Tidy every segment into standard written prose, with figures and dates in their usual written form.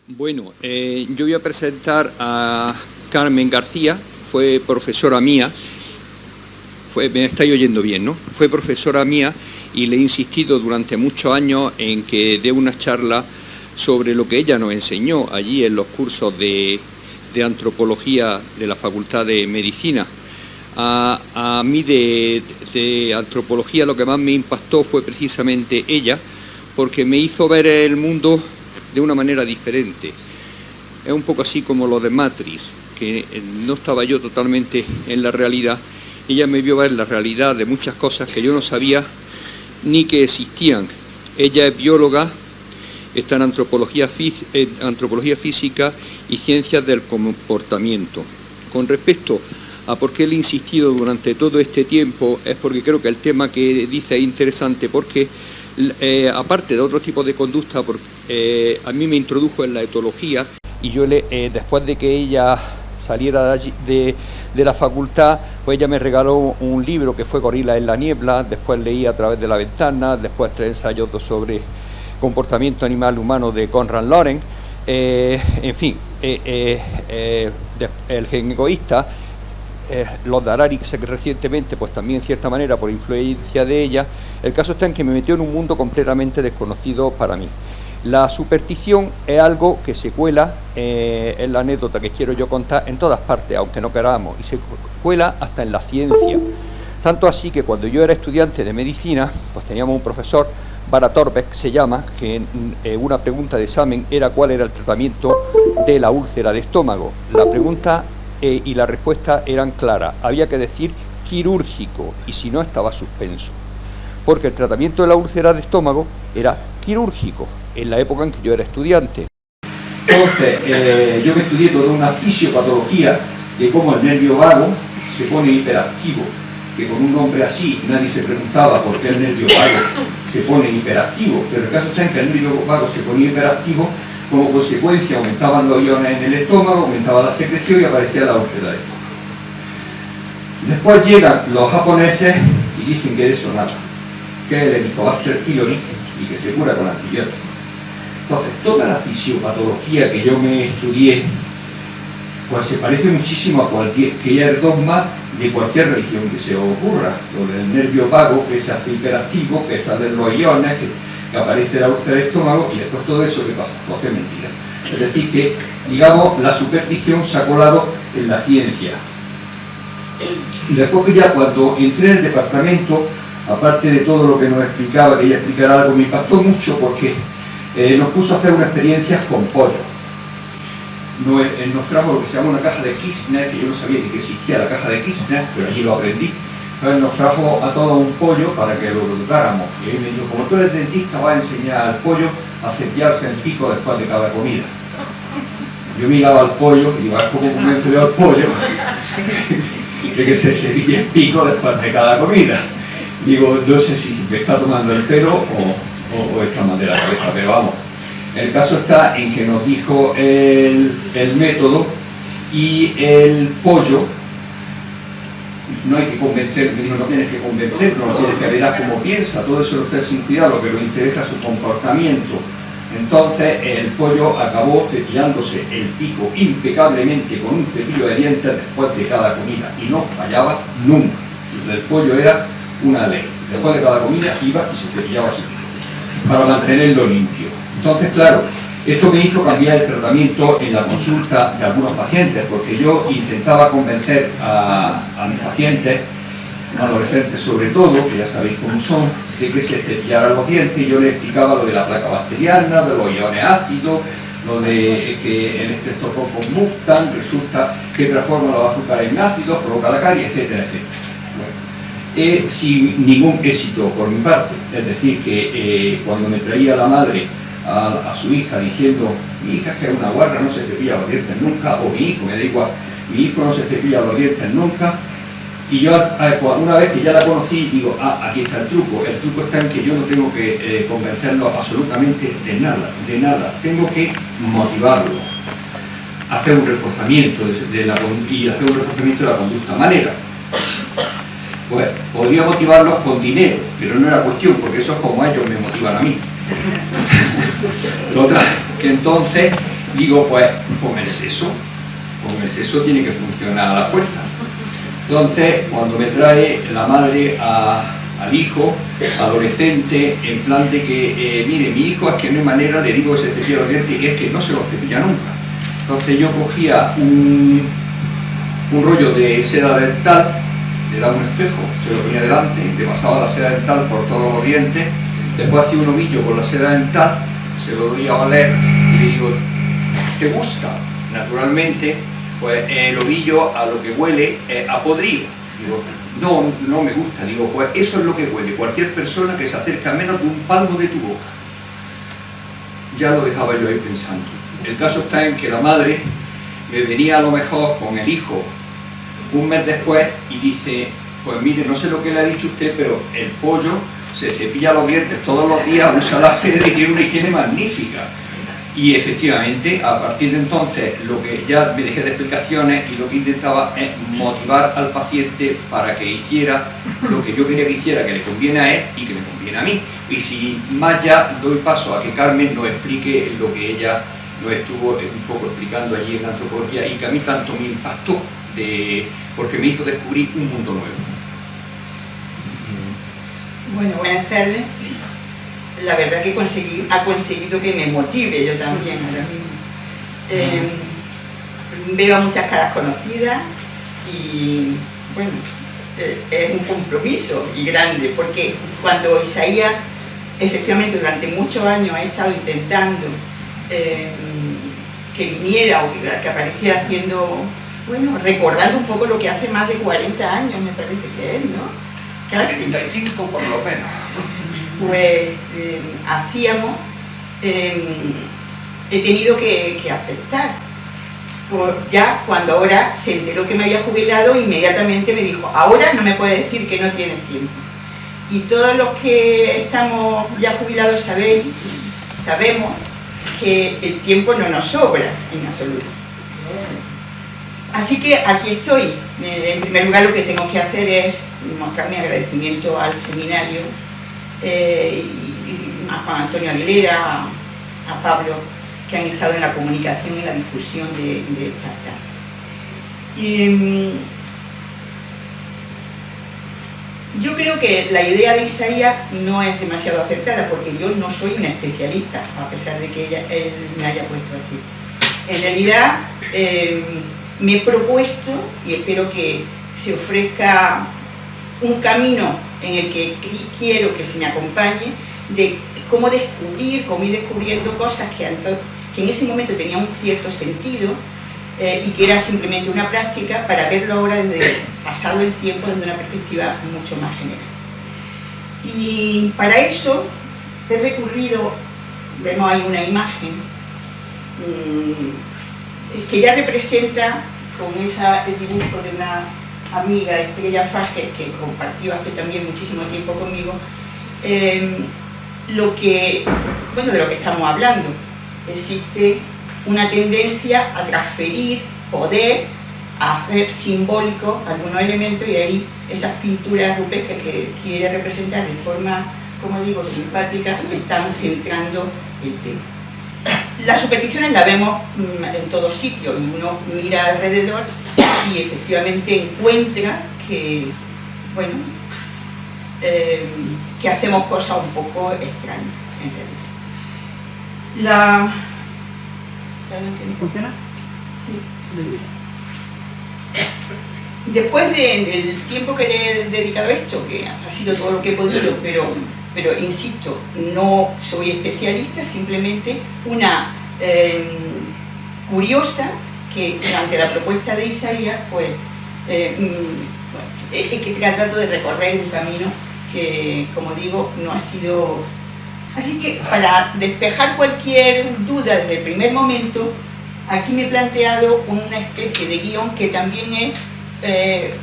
Bueno, yo voy a presentar a Carmen García, fue profesora mía, me estáis oyendo bien, ¿no? Fue profesora mía y le he insistido durante muchos años en que dé una charla sobre lo que ella nos enseñó allí en los cursos de antropología de la Facultad de Medicina. A mí de antropología lo que más me impactó fue precisamente ella, porque me hizo ver el mundo de una manera diferente. Es un poco así como lo de Matrix, que no estaba yo totalmente en la realidad. Ella me vio ver la realidad de muchas cosas que yo no sabía ni que existían. Ella es bióloga, está en antropología física y ciencias del comportamiento. Con respecto a por qué le he insistido durante todo este tiempo, es porque creo que el tema que dice es interesante, porque aparte de otro tipo de conducta, a mí me introdujo en la etología y yo después de que ella saliera de la facultad, pues ella me regaló un libro que fue Gorila en la niebla, después leí A través de la ventana, después 3 ensayos sobre comportamiento animal humano de Konrad Lorenz, en fin, El gen egoísta, los de Harari, que recientemente, pues también en cierta manera por influencia de ella. El caso está en que me metió en un mundo completamente desconocido para mí. La superstición es algo que se cuela, es la anécdota que quiero yo contar, en todas partes, aunque no queramos, y se cuela hasta en la ciencia. Tanto así que cuando yo era estudiante de medicina, pues teníamos un profesor, Bara Torbeck se llama, que una pregunta de examen era cuál era el tratamiento de la úlcera de estómago. La pregunta y la respuesta eran claras, había que decir quirúrgico, y si no estaba suspenso, porque el tratamiento de la úlcera de estómago era quirúrgico, en la época en que yo era estudiante. Entonces, yo me estudié toda una fisiopatología de cómo el nervio vago se pone hiperactivo, que con un nombre así nadie se preguntaba por qué el nervio vago se pone hiperactivo, pero el caso está en que el nervio vago se ponía hiperactivo. Como consecuencia aumentaban los iones en el estómago, aumentaba la secreción y aparecía la úlcera de estómago. Después llegan los japoneses y dicen que de eso nada, que es el Helicobacter pylori y que se cura con antibióticos. Entonces, toda la fisiopatología que yo me estudié, pues se parece muchísimo a cualquier dogma de cualquier religión que se ocurra. Lo del nervio vago, que se hace hiperactivo, que salen los iones, que aparece la úlcera de estómago, y después todo eso, ¿qué pasa? Pues que es mentira. Es decir que, digamos, la superstición se ha colado en la ciencia. Y después que ya cuando entré en el departamento, aparte de todo lo que nos explicaba, que ella explicara algo, me impactó mucho porque nos puso a hacer unas experiencias con pollo. Nos trajo lo que se llama una caja de Kirchner, que yo no sabía ni que existía la caja de Kirchner, pero allí lo aprendí. Entonces nos trajo a todos un pollo para que lo tocáramos. Y ahí me dijo, como tú eres dentista, vas a enseñar al pollo a cepillarse el pico después de cada comida. Yo miraba al pollo y digo, ¿cómo convenzo yo al pollo de que se cepille el pico después de cada comida? Digo, no sé si me está tomando el pelo o está mal de la cabeza, pero vamos. El caso está en que nos dijo el método, y el pollo no hay que convencerlo, me dijo, no tienes que convencerlo, no tienes que ver cómo piensa, todo eso lo está sin cuidado, lo que nos interesa es su comportamiento. Entonces el pollo acabó cepillándose el pico impecablemente con un cepillo de dientes después de cada comida, y no fallaba nunca. El pollo era una ley, después de cada comida iba y se cepillaba así, para mantenerlo limpio. Entonces, claro, esto me hizo cambiar el tratamiento en la consulta de algunos pacientes, porque yo intentaba convencer a mis pacientes, adolescentes sobre todo, que ya sabéis cómo son, de que se cepillaran los dientes, y yo les explicaba lo de la placa bacteriana, de los iones ácidos, lo de que el Streptococcus mutans resulta que transforma los azúcares en ácidos, provoca la caries, etcétera, etcétera. Sin ningún éxito por mi parte, es decir, que cuando me traía la madre a su hija diciendo, mi hija es que es una guarra, no se cepilla los dientes nunca, o mi hijo, me da igual, mi hijo no se cepilla los dientes nunca, y yo una vez que ya la conocí, digo, aquí está el truco está en que yo no tengo que convencerlo absolutamente de nada, tengo que motivarlo, hacer un reforzamiento y hacer un reforzamiento de la conducta. Manera, pues podría motivarlos con dinero, pero no era cuestión, porque eso es como ellos me motivan a mí. Total, que entonces Digo, pues con el sexo tiene que funcionar a la fuerza. Entonces, cuando me trae la madre al hijo adolescente, en plan de que, mire, mi hijo es que no hay manera, le digo que se cepilla los dientes y es que no se los cepilla nunca. Entonces yo cogía un rollo de seda dental, le daba un espejo, se lo ponía delante, le pasaba la seda dental por todos los dientes, después hacía un ovillo con la seda dental, se lo doy a oler y le digo, ¿te gusta? Naturalmente, pues el ovillo a lo que huele es a podrido. Digo, no me gusta. Digo, pues eso es lo que huele cualquier persona que se acerca a menos de un palmo de tu boca. Ya lo dejaba yo ahí pensando. El caso está en que la madre me venía a lo mejor con el hijo un mes después y dice, pues mire, no sé lo que le ha dicho usted, pero el pollo se cepilla los dientes todos los días, usa la seda y tiene una higiene magnífica. Y efectivamente, a partir de entonces, lo que ya me dejé de explicaciones y lo que intentaba es motivar al paciente para que hiciera lo que yo quería que hiciera, que le conviene a él y que me conviene a mí. Y si más ya doy paso a que Carmen nos explique lo que ella nos estuvo un poco explicando allí en la antropología y que a mí tanto me impactó, porque me hizo descubrir un mundo nuevo. Bueno, buenas tardes. La verdad que ha conseguido que me motive yo también ahora mismo. Veo a muchas caras conocidas y bueno, es un compromiso y grande, porque cuando Isaías efectivamente durante muchos años ha estado intentando que viniera o que apareciera haciendo, bueno, recordando un poco lo que hace más de 40 años me parece que es, ¿no? Casi. 35 por lo menos. Pues hacíamos, he tenido que aceptar. Ya cuando ahora se enteró que me había jubilado, inmediatamente me dijo, ahora no me puedes decir que no tienes tiempo. Y todos los que estamos ya jubilados sabemos que el tiempo no nos sobra en absoluto. Así que aquí estoy. En primer lugar, lo que tengo que hacer es mostrar mi agradecimiento al seminario, y a Juan Antonio Aguilera, a Pablo, que han estado en la comunicación y en la difusión de esta charla. Yo creo que la idea de Isaías no es demasiado acertada, porque yo no soy una especialista, a pesar de que él me haya puesto así. En realidad, me he propuesto, y espero que se ofrezca un camino en el que quiero que se me acompañe, de cómo ir descubriendo cosas que en ese momento tenían un cierto sentido, y que era simplemente una práctica, para verlo ahora desde pasado el tiempo, desde una perspectiva mucho más general. Y para eso he recurrido, vemos ahí una imagen que ya representa, con el dibujo de una amiga, Estrella Fajes, que compartió hace también muchísimo tiempo conmigo, de lo que estamos hablando. Existe una tendencia a transferir poder, a hacer simbólicos algunos elementos, y ahí esas pinturas rupestres que quiere representar de forma, como digo, simpática, están centrando el tema. Las supersticiones las vemos en todos sitios, y uno mira alrededor y efectivamente encuentra que, bueno, que hacemos cosas un poco extrañas, en realidad. ¿Funciona? Sí. Después del tiempo que le he dedicado a esto, que ha sido todo lo que he podido, pero insisto, no soy especialista, simplemente una curiosa que ante la propuesta de Isaías, pues he tratado de recorrer un camino que, como digo, no ha sido... Así que, para despejar cualquier duda desde el primer momento, aquí me he planteado una especie de guión que también es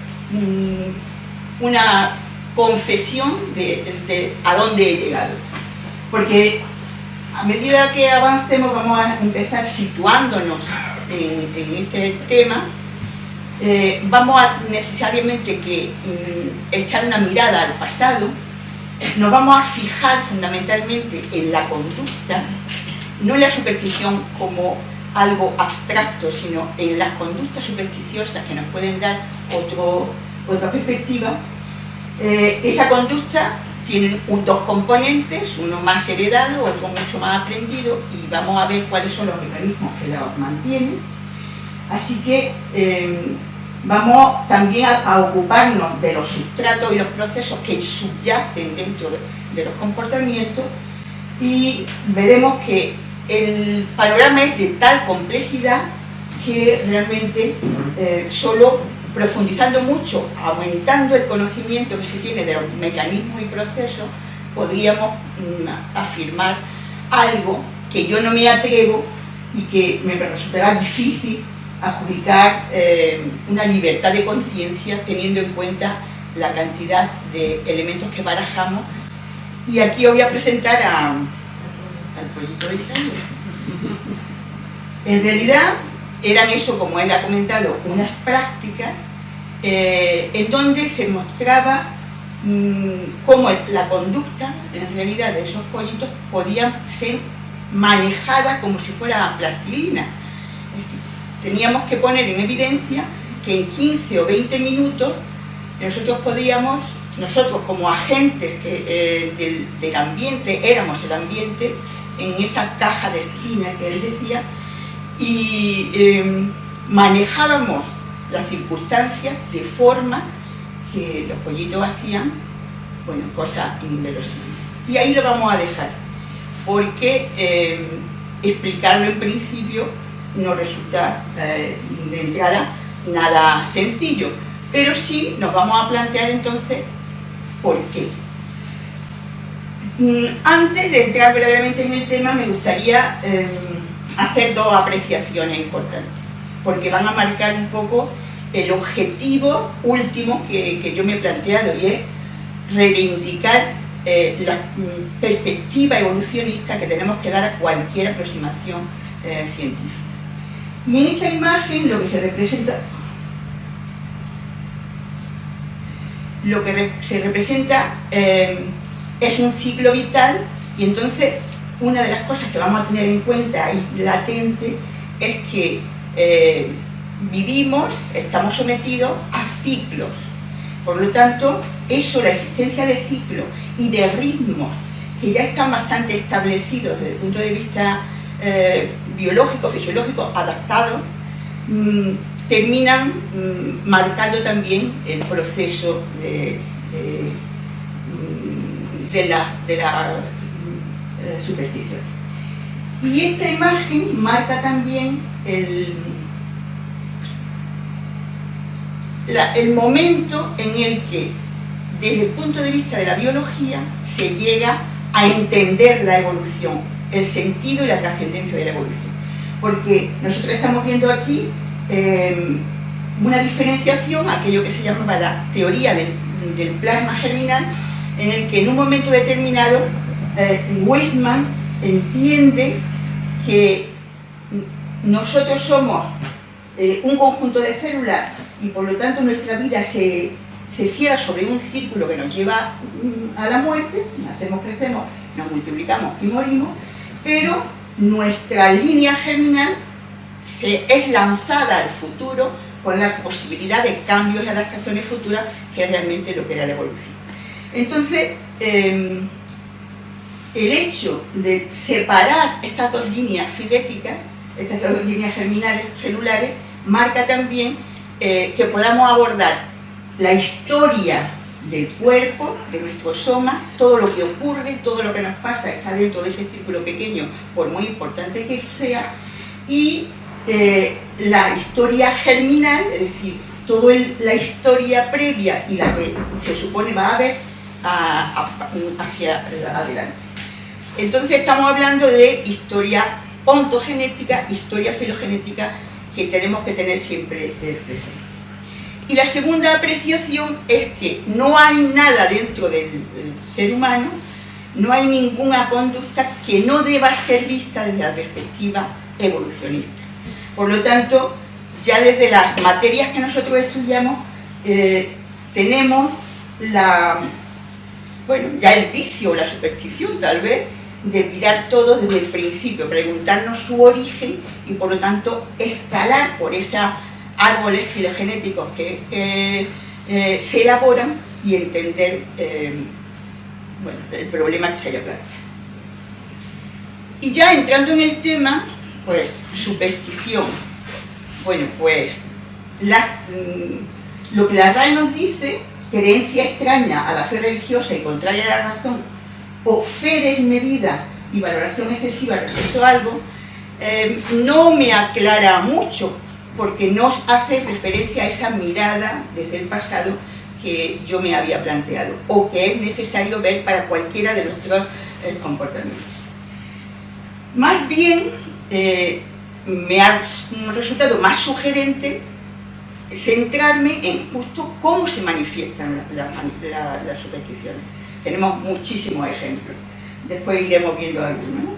una confesión de a dónde he llegado. Porque a medida que avancemos vamos a empezar situándonos en este tema, vamos a necesariamente echar una mirada al pasado, nos vamos a fijar fundamentalmente en la conducta, no en la superstición como algo abstracto, sino en las conductas supersticiosas que nos pueden dar otra perspectiva, esa conducta tiene dos componentes, uno más heredado, otro mucho más aprendido, y vamos a ver cuáles son los mecanismos que los mantienen. Así que vamos también a ocuparnos de los sustratos y los procesos que subyacen dentro de los comportamientos, y veremos que el panorama es de tal complejidad que realmente solo profundizando mucho, aumentando el conocimiento que se tiene de los mecanismos y procesos, podríamos afirmar algo que yo no me atrevo y que me resultará difícil adjudicar una libertad de conciencia teniendo en cuenta la cantidad de elementos que barajamos. Y aquí os voy a presentar al pollito de Isaías. En realidad eran eso, como él ha comentado, unas prácticas en donde se mostraba cómo la conducta, en realidad, de esos pollitos podía ser manejada como si fuera plastilina. Es decir, teníamos que poner en evidencia que en 15 o 20 minutos nosotros como agentes del ambiente, éramos el ambiente en esa caja de esquina que él decía, y manejábamos las circunstancias de forma que los pollitos hacían, bueno, cosas inverosímiles. Y ahí lo vamos a dejar, porque explicarlo en principio no resulta de entrada nada sencillo, pero sí nos vamos a plantear entonces por qué. Antes de entrar verdaderamente en el tema, me gustaría hacer dos apreciaciones importantes, porque van a marcar un poco el objetivo último que yo me he planteado, y es reivindicar la perspectiva evolucionista que tenemos que dar a cualquier aproximación científica. Y en esta imagen lo que se representa es un ciclo vital, y entonces una de las cosas que vamos a tener en cuenta ahí latente es que estamos sometidos a ciclos. Por lo tanto, la existencia de ciclos y de ritmos que ya están bastante establecidos desde el punto de vista biológico, fisiológico, adaptados, terminan marcando también el proceso de la superstición. Y esta imagen marca también el momento en el que, desde el punto de vista de la biología, se llega a entender la evolución, el sentido y la trascendencia de la evolución. Porque nosotros estamos viendo aquí una diferenciación, aquello que se llamaba la teoría del plasma germinal, en el que en un momento determinado Weismann entiende que nosotros somos un conjunto de células y por lo tanto nuestra vida se cierra sobre un círculo que nos lleva a la muerte, nacemos, crecemos, nos multiplicamos y morimos, pero nuestra línea germinal es lanzada al futuro con la posibilidad de cambios y adaptaciones futuras, que es realmente lo que era la evolución. Entonces, el hecho de separar estas dos líneas filéticas, estas dos líneas germinales celulares, marca también que podamos abordar la historia del cuerpo, de nuestro soma, todo lo que ocurre, todo lo que nos pasa está dentro de ese círculo pequeño, por muy importante que sea, y la historia germinal, es decir, toda la historia previa y la que se supone va a haber hacia adelante. Entonces estamos hablando de historia ontogenética, historia filogenética, que tenemos que tener siempre presente. Y la segunda apreciación es que no hay nada dentro del ser humano, no hay ninguna conducta que no deba ser vista desde la perspectiva evolucionista. Por lo tanto, ya desde las materias que nosotros estudiamos, tenemos ya el vicio o la superstición tal vez de mirar todo desde el principio, preguntarnos su origen y por lo tanto escalar por esos árboles filogenéticos que se elaboran y entender bueno, el problema que se haya planteado. Y ya entrando en el tema, pues superstición. Bueno, pues lo que la RAE nos dice, creencia extraña a la fe religiosa y contraria a la razón, o fe desmedida y valoración excesiva respecto a algo, no me aclara mucho, porque no hace referencia a esa mirada desde el pasado que yo me había planteado, o que es necesario ver para cualquiera de nuestros comportamientos. Más bien, me ha resultado más sugerente centrarme en justo cómo se manifiestan las supersticiones. Tenemos muchísimos ejemplos, después iremos viendo algunos, ¿no?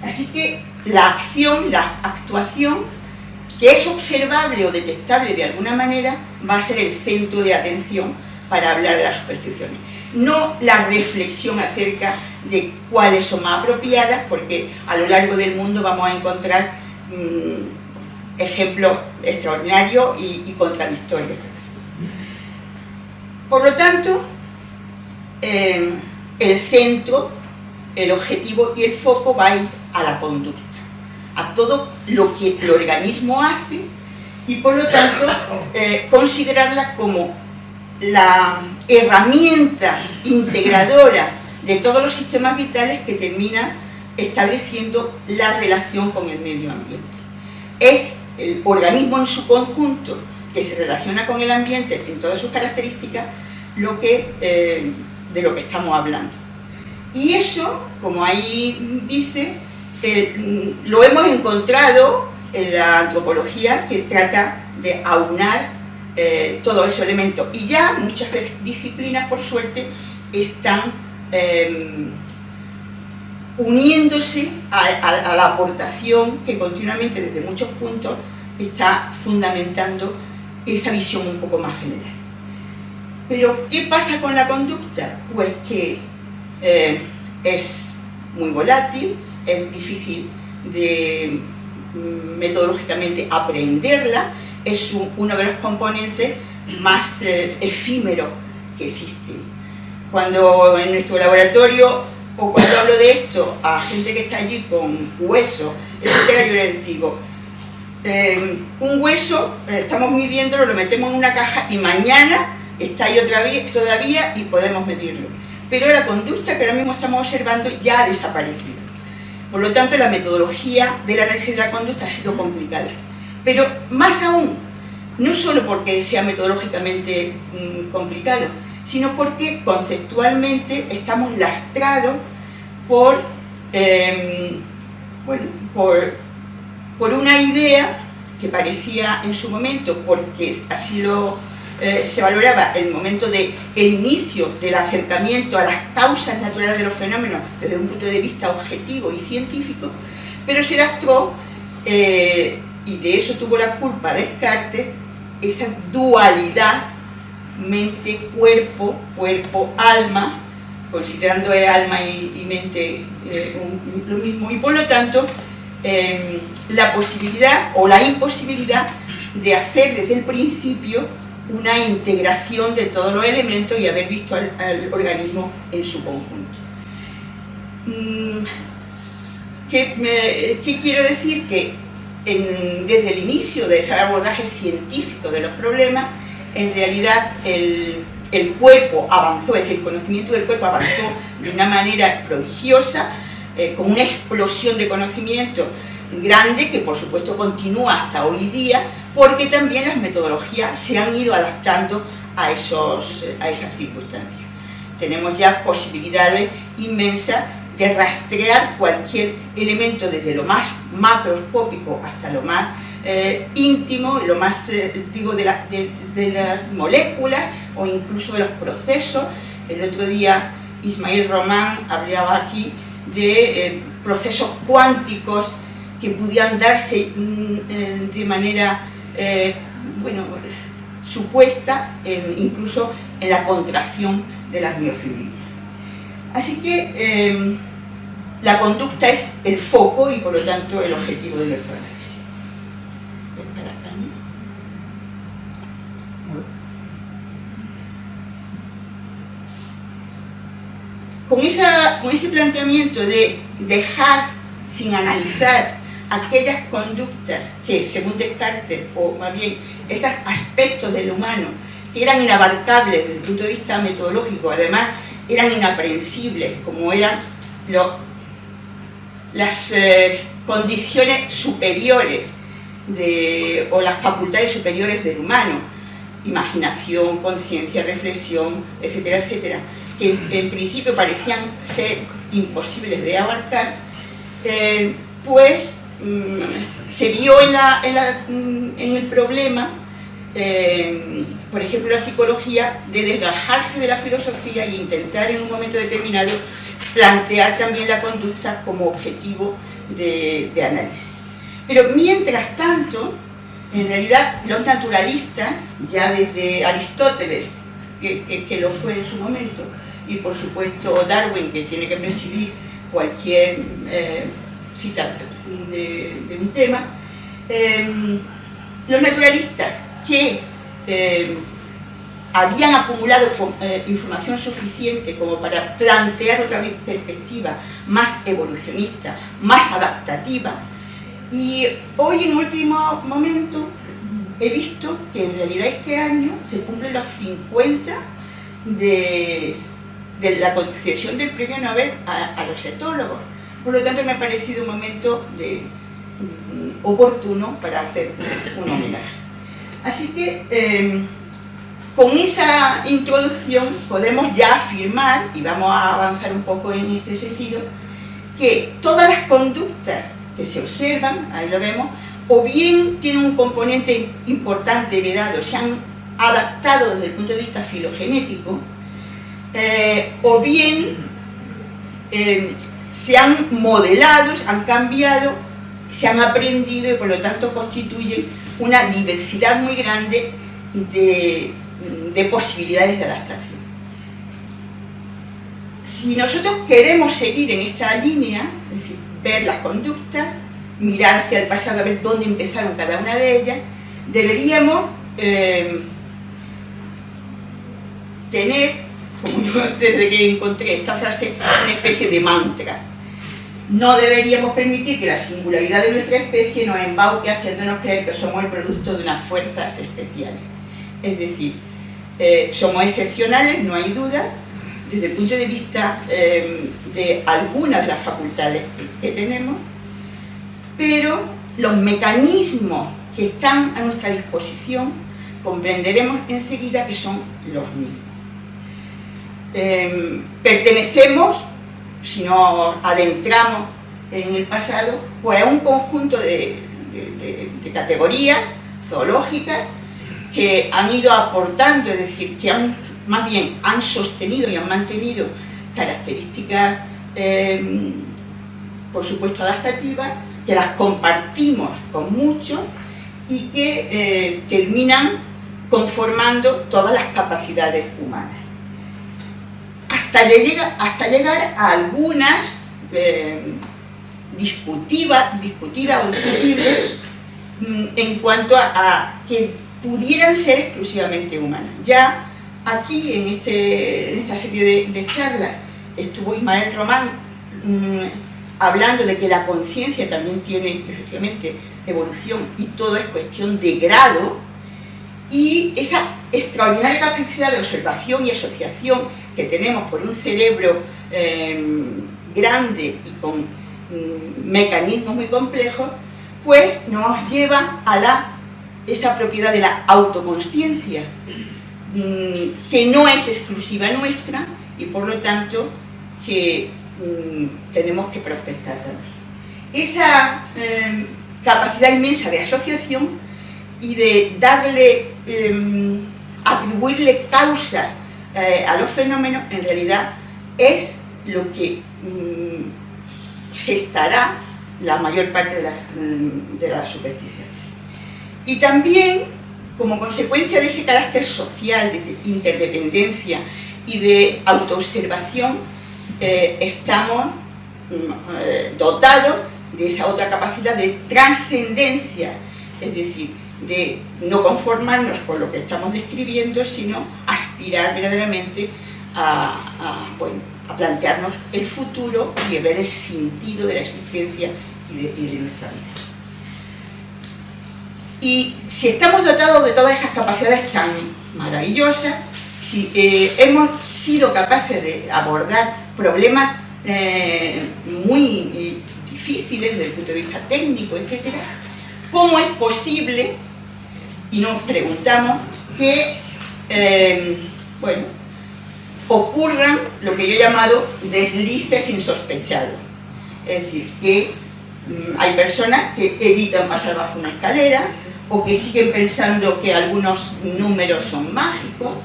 Así que la acción, la actuación, que es observable o detectable de alguna manera, va a ser el centro de atención para hablar de las supersticiones. No la reflexión acerca de cuáles son más apropiadas, porque a lo largo del mundo vamos a encontrar ejemplos extraordinarios y contradictorios. Por lo tanto, el centro, el objetivo y el foco va a ir a la conducta, a todo lo que el organismo hace y por lo tanto considerarla como la herramienta integradora de todos los sistemas vitales que termina estableciendo la relación con el medio ambiente. Es el organismo en su conjunto que se relaciona con el ambiente en todas sus características de lo que estamos hablando. Y eso, como ahí dice, lo hemos encontrado en la antropología, que trata de aunar todos esos elementos. Y ya muchas disciplinas, por suerte, están uniéndose a la aportación que continuamente, desde muchos puntos, está fundamentando esa visión un poco más general. Pero, ¿qué pasa con la conducta? Pues que es muy volátil, es difícil de metodológicamente aprenderla, es uno de los componentes más efímeros que existen. Cuando en nuestro laboratorio, o cuando hablo de esto a gente que está allí con huesos, etcétera, yo les digo, un hueso, estamos midiéndolo, lo metemos en una caja y mañana está ahí otra vez todavía y podemos medirlo. Pero la conducta que ahora mismo estamos observando ya ha desaparecido. Por lo tanto, la metodología del análisis de la conducta ha sido complicada. Pero más aún, no solo porque sea metodológicamente complicado, sino porque conceptualmente estamos lastrados por una idea que parecía en su momento, porque así se valoraba el momento del inicio del acercamiento a las causas naturales de los fenómenos desde un punto de vista objetivo y científico, pero se lastró, y de eso tuvo la culpa Descartes, esa dualidad mente-cuerpo, cuerpo-alma, considerando el alma y mente lo mismo, y por lo tanto la posibilidad o la imposibilidad de hacer desde el principio una integración de todos los elementos y haber visto al organismo en su conjunto. ¿Qué quiero decir? Que desde el inicio de ese abordaje científico de los problemas, en realidad el cuerpo avanzó, es decir, el conocimiento del cuerpo avanzó de una manera prodigiosa, con una explosión de conocimiento grande que por supuesto continúa hasta hoy día, porque también las metodologías se han ido adaptando a esas circunstancias. Tenemos ya posibilidades inmensas de rastrear cualquier elemento desde lo más macroscópico hasta lo más íntimo, lo más digo de las moléculas o incluso de los procesos. El otro día Ismail Román hablaba aquí de procesos cuánticos que pudieran darse de manera supuesta incluso en la contracción de las miofibrillas. Así que la conducta es el foco y por lo tanto el objetivo del electroanálisis. Con ese planteamiento de dejar sin analizar aquellas conductas que, según Descartes, o más bien esos aspectos del humano que eran inabarcables desde el punto de vista metodológico, además eran inaprehensibles, como eran las condiciones superiores o las facultades superiores del humano, imaginación, conciencia, reflexión, etcétera, etcétera, que en principio parecían ser imposibles de abarcar, pues se vio en el problema, por ejemplo, la psicología, de desgajarse de la filosofía e intentar en un momento determinado plantear también la conducta como objetivo de análisis. Pero mientras tanto, en realidad los naturalistas, ya desde Aristóteles, que lo fue en su momento, y por supuesto Darwin, que tiene que presidir cualquier cita de un tema, los naturalistas que habían acumulado información suficiente como para plantear otra perspectiva más evolucionista, más adaptativa, y hoy en último momento he visto que en realidad este año se cumplen los 50 de la concesión del premio Nobel a los etólogos. Por lo tanto, me ha parecido un momento oportuno para hacer un homenaje. Así que, con esa introducción podemos ya afirmar, y vamos a avanzar un poco en este sentido, que todas las conductas que se observan, ahí lo vemos, o bien tienen un componente importante heredado, se han adaptado desde el punto de vista filogenético, o bien se han modelado, han cambiado, se han aprendido y por lo tanto constituyen una diversidad muy grande de posibilidades de adaptación. Si nosotros queremos seguir en esta línea, es decir, ver las conductas, mirar hacia el pasado a ver dónde empezaron cada una de ellas, deberíamos tener, como yo desde que encontré esta frase, una especie de mantra. No deberíamos permitir que la singularidad de nuestra especie nos embauque haciéndonos creer que somos el producto de unas fuerzas especiales. Es decir, somos excepcionales, no hay duda, desde el punto de vista de algunas de las facultades que tenemos, pero los mecanismos que están a nuestra disposición comprenderemos enseguida que son los mismos. Pertenecemos, si nos adentramos en el pasado, pues a un conjunto de categorías zoológicas que han ido aportando, es decir, que más bien han sostenido y han mantenido características, por supuesto, adaptativas, que las compartimos con muchos y que terminan conformando todas las capacidades humanas. Hasta llegar a algunas discutidas o discutibles en cuanto a que pudieran ser exclusivamente humanas. Ya aquí, en esta serie de charlas, estuvo Ismael Román hablando de que la conciencia también tiene, efectivamente, evolución y todo es cuestión de grado, y esa extraordinaria capacidad de observación y asociación que tenemos por un cerebro grande y con mecanismos muy complejos, pues nos lleva a esa propiedad de la autoconsciencia, que no es exclusiva nuestra y por lo tanto que tenemos que prospectar también. Esa capacidad inmensa de asociación y de atribuirle causas a los fenómenos, en realidad es lo que gestará la mayor parte de las supersticiones. Y también, como consecuencia de ese carácter social, de interdependencia y de autoobservación, estamos dotados de esa otra capacidad de trascendencia, es decir, de no conformarnos con lo que estamos describiendo, sino aspirar verdaderamente a plantearnos el futuro y a ver el sentido de la existencia y de nuestra vida. Y si estamos dotados de todas esas capacidades tan maravillosas, si hemos sido capaces de abordar problemas muy difíciles desde el punto de vista técnico, etc., ¿cómo es posible, y nos preguntamos, que ocurran lo que yo he llamado deslices insospechados? Es decir, que hay personas que evitan pasar bajo una escalera, o que siguen pensando que algunos números son mágicos,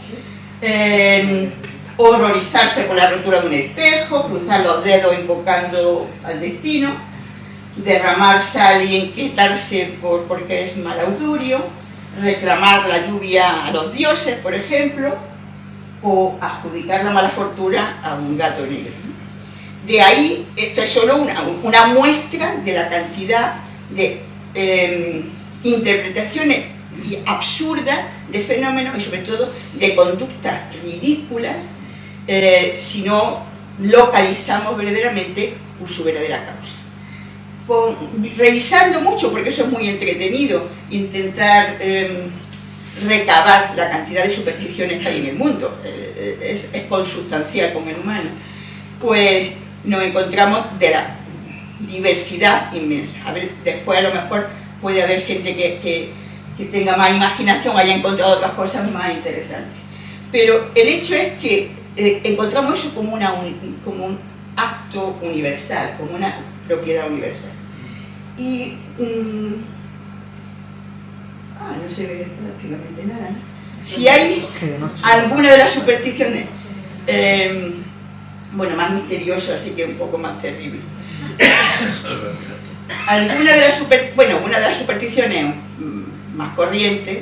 horrorizarse por la rotura de un espejo, cruzar los dedos invocando al destino, derramar sal y inquietarse porque es mal augurio, reclamar la lluvia a los dioses, por ejemplo, o adjudicar la mala fortuna a un gato negro. De ahí, esto es solo una muestra de la cantidad de interpretaciones absurdas de fenómenos y sobre todo de conductas ridículas si no localizamos verdaderamente su verdadera causa. Revisando mucho, porque eso es muy entretenido, intentar recabar la cantidad de supersticiones que hay en el mundo, es consustancial con el humano, pues nos encontramos de la diversidad inmensa. A ver, después a lo mejor puede haber gente que tenga más imaginación, haya encontrado otras cosas más interesantes. Pero el hecho es que encontramos eso como un acto universal, como una propiedad universal. Y no se ve prácticamente nada, ¿no? Si hay alguna de las supersticiones más misterioso, así que un poco más terrible. Una de las supersticiones más corrientes,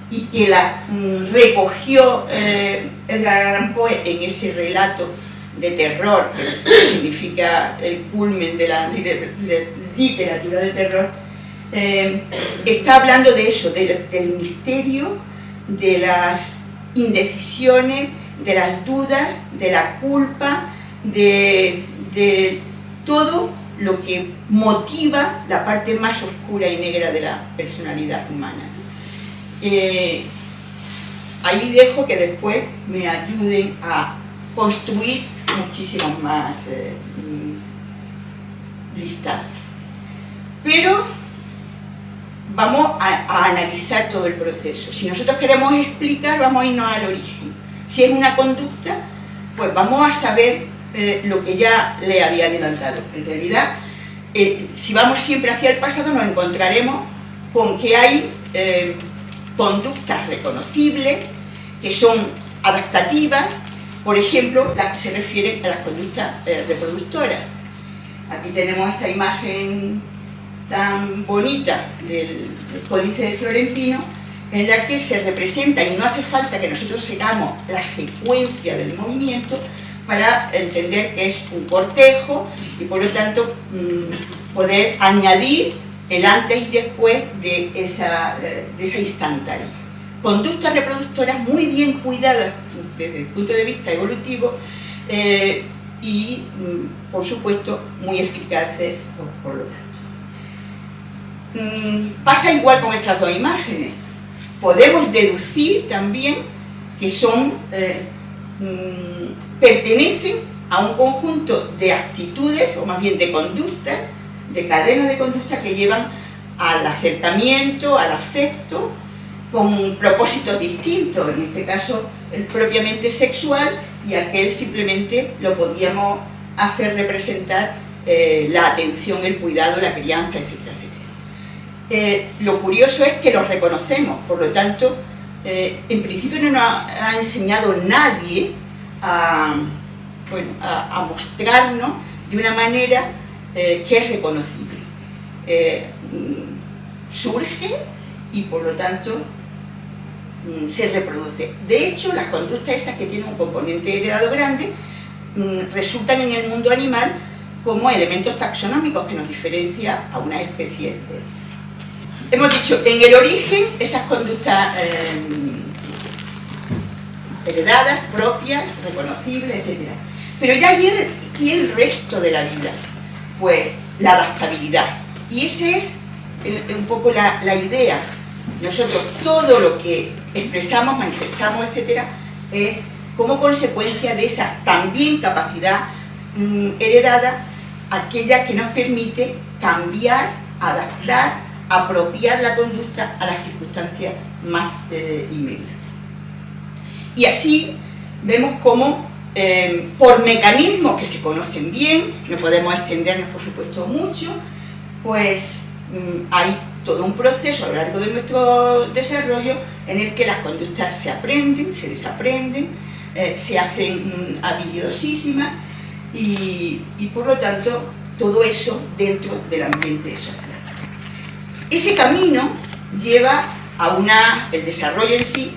y que la recogió Edgar Allan Poe en ese relato de terror, que significa el culmen de la literatura de terror, está hablando de eso, del misterio, de las indecisiones, de las dudas, de la culpa, de todo lo que motiva la parte más oscura y negra de la personalidad humana. Ahí dejo que después me ayuden a construir muchísimos más listados. Pero vamos a analizar todo el proceso. Si nosotros queremos explicar, vamos a irnos al origen. Si es una conducta, pues vamos a saber lo que ya le había adelantado. En realidad, si vamos siempre hacia el pasado, nos encontraremos con que hay conductas reconocibles, que son adaptativas, por ejemplo, las que se refieren a las conductas reproductoras. Aquí tenemos esta imagen tan bonita del Códice de Florentino, en la que se representa, y no hace falta que nosotros sigamos la secuencia del movimiento para entender que es un cortejo y por lo tanto poder añadir el antes y después de esa instantánea. Conductas reproductoras muy bien cuidadas desde el punto de vista evolutivo y, por supuesto, muy eficaces por lo tanto. Pasa igual con estas dos imágenes. Podemos deducir también que pertenecen a un conjunto de actitudes, o más bien de conductas, de cadenas de conducta que llevan al acercamiento, al afecto, con propósitos distintos, en este caso el propiamente sexual y aquel simplemente lo podíamos hacer representar la atención, el cuidado, la crianza, etcétera, etcétera. Lo curioso es que los reconocemos, por lo tanto, en principio no nos ha enseñado nadie a mostrarnos de una manera que es reconocible. Surge y por lo tanto se reproduce. De hecho, las conductas esas que tienen un componente heredado grande resultan en el mundo animal como elementos taxonómicos que nos diferencian a una especie. Hemos dicho, en el origen, esas conductas heredadas, propias, reconocibles, etc. Pero ya y el resto de la vida, pues la adaptabilidad. Y esa es un poco la idea. Nosotros todo lo que expresamos, manifestamos, etc., es como consecuencia de esa también capacidad heredada, aquella que nos permite cambiar, adaptar, apropiar la conducta a las circunstancias más inmediatas. Y así vemos cómo, por mecanismos que se conocen bien, no podemos extendernos por supuesto mucho, pues hay todo un proceso a lo largo de nuestro desarrollo en el que las conductas se aprenden, se desaprenden, se hacen habilidosísimas y por lo tanto todo eso dentro del ambiente social. Ese camino lleva a el desarrollo en sí,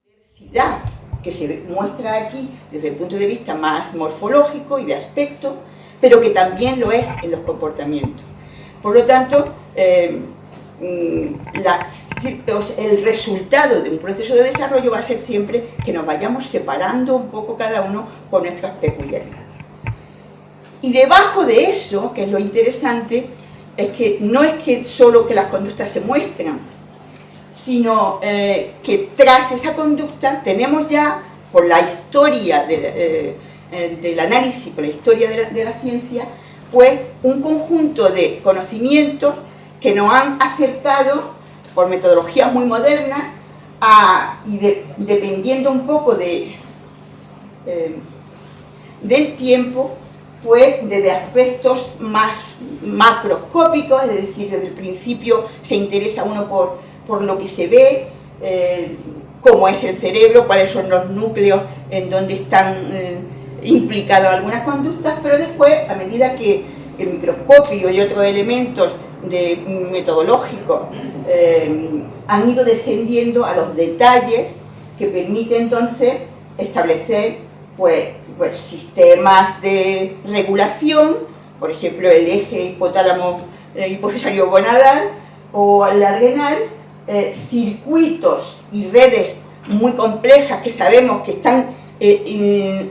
diversidad que se muestra aquí desde el punto de vista más morfológico y de aspecto, pero que también lo es en los comportamientos. Por lo tanto, el resultado de un proceso de desarrollo va a ser siempre que nos vayamos separando un poco cada uno por nuestras peculiaridades. Y debajo de eso, que es lo interesante, es que no es que solo que las conductas se muestran, sino que tras esa conducta tenemos ya, por la historia del análisis, por la historia de la ciencia, pues un conjunto de conocimientos que nos han acercado por metodologías muy modernas dependiendo un poco del tiempo, pues desde aspectos más macroscópicos, es decir, desde el principio se interesa uno por lo que se ve, cómo es el cerebro, cuáles son los núcleos en donde están implicadas algunas conductas, pero después, a medida que el microscopio y otros elementos metodológicos han ido descendiendo a los detalles que permiten entonces establecer pues sistemas de regulación, por ejemplo el eje hipotálamo hipofisario gonadal o el adrenal, circuitos y redes muy complejas que sabemos que están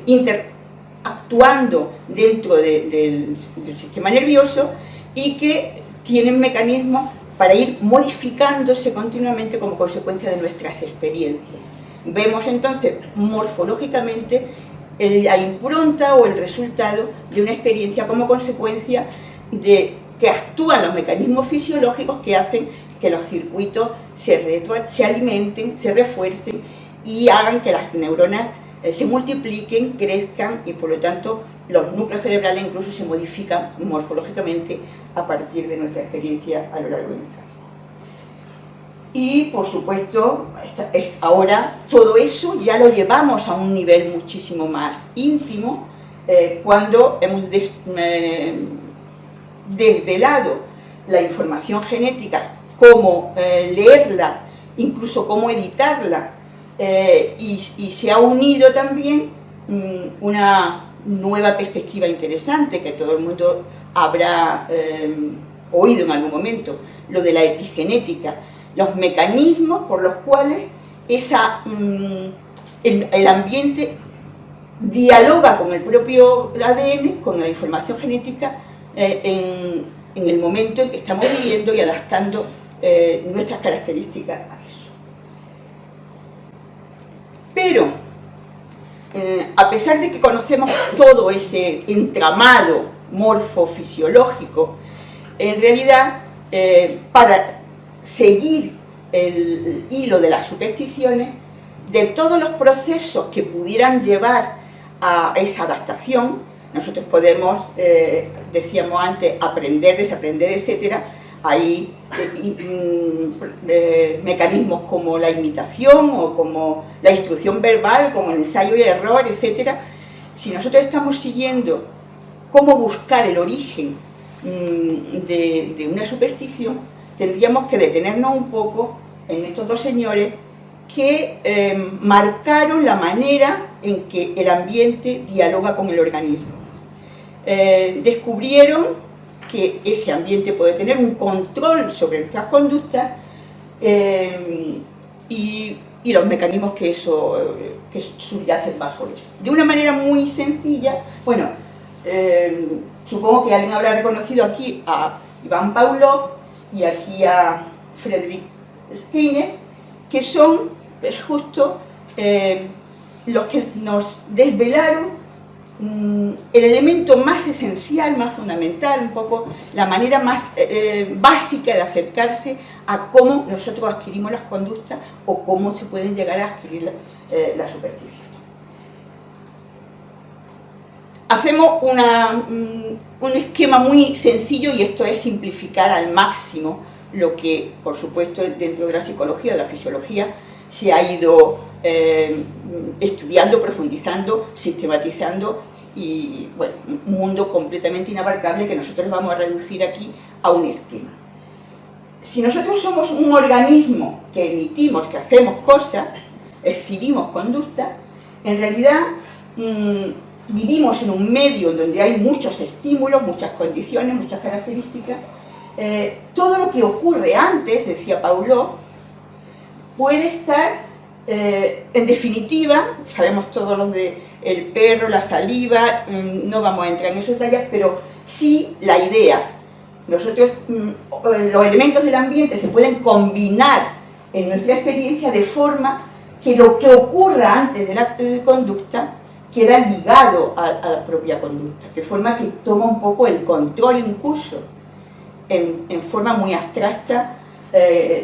interactuando dentro del sistema nervioso y que tienen mecanismos para ir modificándose continuamente como consecuencia de nuestras experiencias. Vemos entonces morfológicamente la impronta o el resultado de una experiencia como consecuencia de que actúan los mecanismos fisiológicos que hacen que los circuitos se alimenten, se refuercen y hagan que las neuronas se multipliquen, crezcan y por lo tanto los núcleos cerebrales incluso se modifican morfológicamente a partir de nuestra experiencia a lo largo de nuestra vida. Y por supuesto, ahora todo eso ya lo llevamos a un nivel muchísimo más íntimo cuando hemos desvelado la información genética, cómo leerla, incluso cómo editarla, y se ha unido también una nueva perspectiva interesante que todo el mundo habrá oído en algún momento, lo de la epigenética, los mecanismos por los cuales el ambiente dialoga con el propio ADN, con la información genética, en el momento en que estamos viviendo y adaptando nuestras características a eso. Pero, a pesar de que conocemos todo ese entramado morfofisiológico, en realidad, para seguir el hilo de las supersticiones, de todos los procesos que pudieran llevar a esa adaptación, nosotros podemos, decíamos antes, aprender, desaprender, etc. Hay mecanismos como la imitación o como la instrucción verbal, como el ensayo y error, etc. Si nosotros estamos siguiendo cómo buscar el origen de una superstición, tendríamos que detenernos un poco en estos dos señores que marcaron la manera en que el ambiente dialoga con el organismo. descubrieron que ese ambiente puede tener un control sobre nuestras conductas y los mecanismos que subyacen bajo eso. De una manera muy sencilla, bueno, supongo que alguien habrá reconocido aquí a Ivan Pavlov y aquí a Friedrich Skinner, que son justo los que nos desvelaron el elemento más esencial, más fundamental, un poco la manera más básica de acercarse a cómo nosotros adquirimos las conductas o cómo se pueden llegar a adquirir la superstición. Hacemos un esquema muy sencillo, y esto es simplificar al máximo lo que, por supuesto, dentro de la psicología, de la fisiología, se ha ido estudiando, profundizando, sistematizando, y bueno, un mundo completamente inabarcable que nosotros vamos a reducir aquí a un esquema. Si nosotros somos un organismo que emitimos, que hacemos cosas, exhibimos conducta, en realidad vivimos en un medio donde hay muchos estímulos, muchas condiciones, muchas características. Todo lo que ocurre antes, decía Pavlov, puede estar, en definitiva, sabemos todos los de el perro, la saliva, no vamos a entrar en esos detalles, pero sí la idea. Nosotros, los elementos del ambiente se pueden combinar en nuestra experiencia de forma que lo que ocurra antes de la conducta queda ligado a la propia conducta, de forma que toma un poco el control incluso en forma muy abstracta,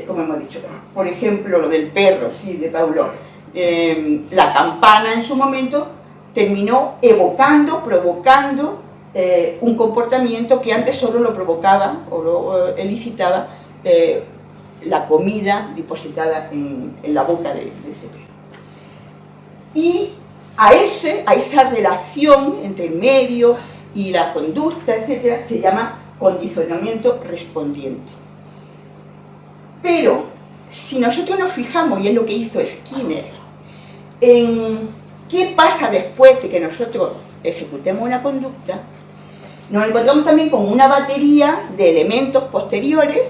como hemos dicho. Por ejemplo, lo del perro, sí, de Pavlov. La campana en su momento terminó evocando, provocando un comportamiento que antes solo lo provocaba o lo elicitaba la comida depositada en la boca de ese perro. Y a esa relación entre el medio y la conducta, etcétera, se llama condicionamiento respondiente. Pero si nosotros nos fijamos, y es lo que hizo Skinner, en qué pasa después de que nosotros ejecutemos una conducta, nos encontramos también con una batería de elementos posteriores,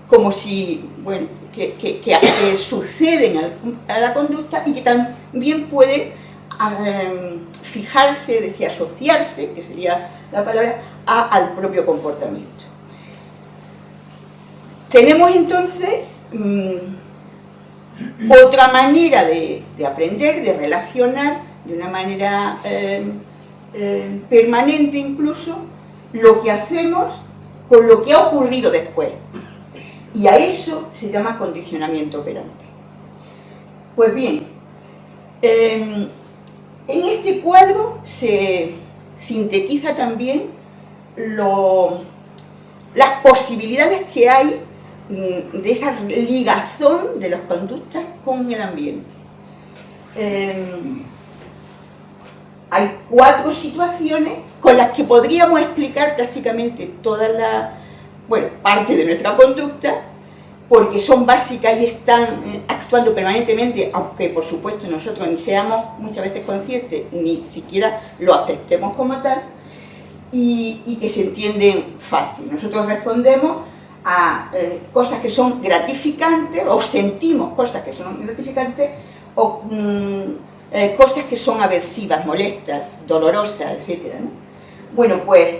como si, bueno, que suceden a la conducta y que también pueden fijarse, es decir, asociarse, que sería la palabra, al propio comportamiento. Tenemos entonces otra manera de aprender, de relacionar de una manera permanente incluso lo que hacemos con lo que ha ocurrido después, y a eso se llama condicionamiento operante. Pues bien, en este cuadro se sintetiza también las posibilidades que hay de esa ligazón de las conductas con el ambiente. Hay 4 situaciones con las que podríamos explicar prácticamente toda parte de nuestra conducta, porque son básicas y están actuando permanentemente, aunque por supuesto nosotros ni seamos muchas veces conscientes, ni siquiera lo aceptemos como tal, y que se entienden fácil. Nosotros respondemos a cosas que son gratificantes, o sentimos cosas que son gratificantes, o cosas que son aversivas, molestas, dolorosas, etc., ¿no? Bueno, pues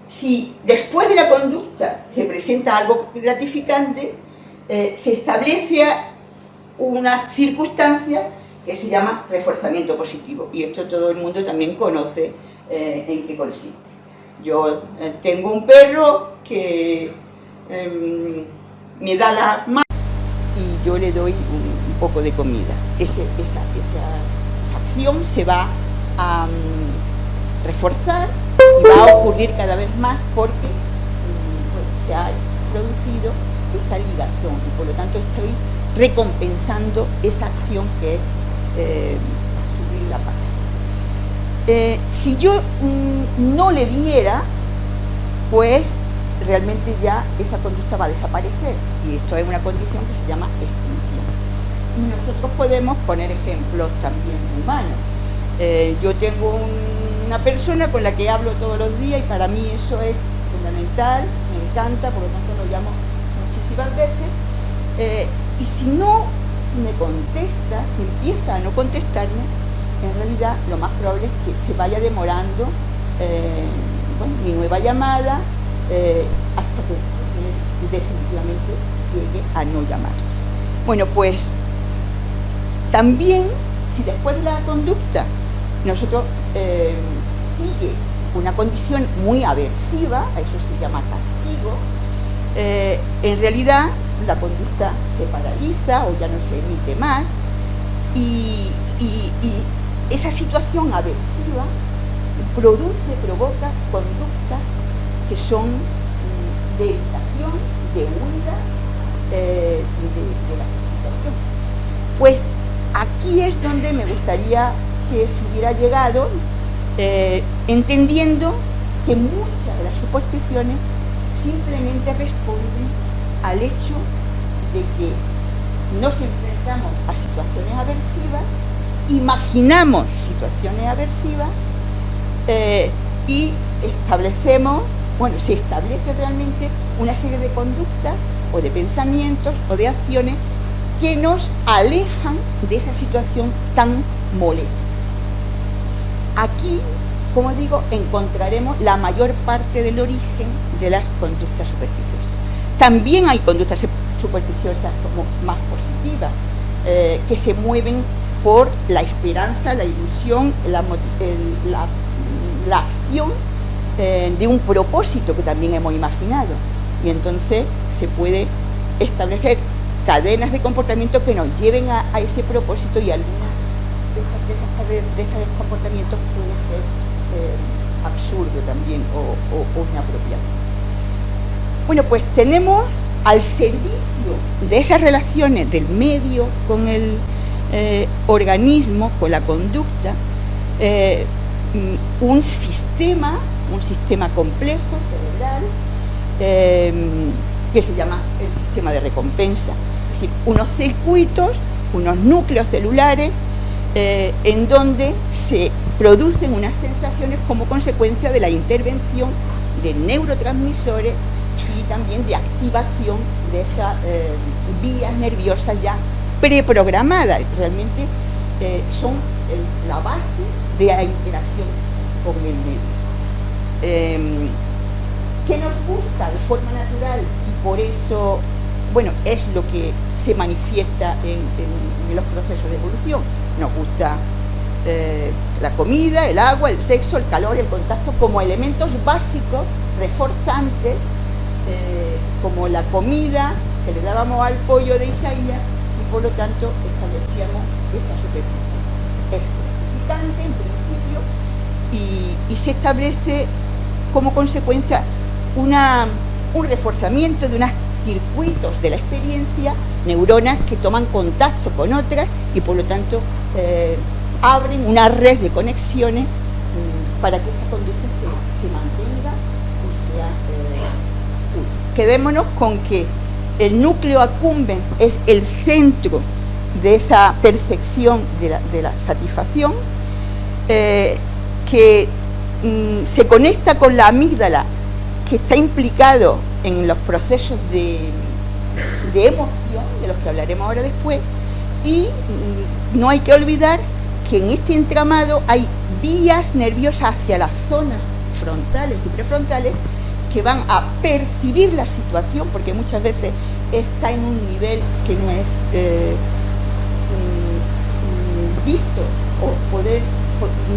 si después de la conducta se presenta algo gratificante, se establece una circunstancia que se llama reforzamiento positivo, y esto todo el mundo también conoce en qué consiste. Yo tengo un perro que me da la mano y yo le doy un poco de comida. Esa acción se va a reforzar y va a ocurrir cada vez más porque se ha producido esa ligación y por lo tanto estoy recompensando esa acción que es subir la pata. Si yo no le diera, pues realmente ya esa conducta va a desaparecer, y esto es una condición que se llama extinción. Y nosotros podemos poner ejemplos también humanos. Yo tengo una persona con la que hablo todos los días y para mí eso es fundamental, me encanta, por lo tanto lo llamo muchísimas veces. Y si no me contesta, si empieza a no contestarme, en realidad lo más probable es que se vaya demorando mi nueva llamada hasta que definitivamente llegue a no llamar. Bueno, pues también si después de la conducta nosotros sigue una condición muy aversiva, a eso se llama castigo, en realidad la conducta se paraliza o ya no se emite más y esa situación aversiva provoca conductas que son de evitación, de huida de la situación. Pues aquí es donde me gustaría que se hubiera llegado, entendiendo que muchas de las suposiciones simplemente responden al hecho de que nos enfrentamos a situaciones aversivas, imaginamos situaciones aversivas y establecemos, se establece realmente una serie de conductas o de pensamientos o de acciones que nos alejan de esa situación tan molesta. Aquí, como digo, encontraremos la mayor parte del origen de las conductas supersticiosas. También hay conductas supersticiosas como más positivas, que se mueven por la esperanza, la ilusión, la acción de un propósito que también hemos imaginado. Y entonces se puede establecer cadenas de comportamiento que nos lleven a ese propósito, y algunas de esos comportamientos puede ser absurdo también o inapropiado. Bueno, pues tenemos al servicio de esas relaciones del medio con el organismo, con la conducta, un sistema complejo, cerebral, que se llama el sistema de recompensa. Es decir, unos circuitos, unos núcleos celulares en donde se producen unas sensaciones como consecuencia de la intervención de neurotransmisores y también de activación de esas vías nerviosas ya preprogramadas. Realmente son la base de la interacción con el medio. Que nos gusta de forma natural y por eso, es lo que se manifiesta en los procesos de evolución. Nos gusta la comida, el agua, el sexo, el calor, el contacto como elementos básicos, reforzantes, como la comida que le dábamos al pollo de Isaías, y por lo tanto establecíamos esa superficie. Es gratificante en principio y se establece como consecuencia un reforzamiento de unos circuitos de la experiencia, neuronas que toman contacto con otras y por lo tanto abren una red de conexiones para que esa conducta se mantenga y sea útil. Quedémonos con que el núcleo accumbens es el centro de esa percepción de la satisfacción, que se conecta con la amígdala, que está implicado en los procesos de emoción, de los que hablaremos ahora después, y no hay que olvidar que en este entramado hay vías nerviosas hacia las zonas frontales y prefrontales que van a percibir la situación, porque muchas veces está en un nivel que no es visto o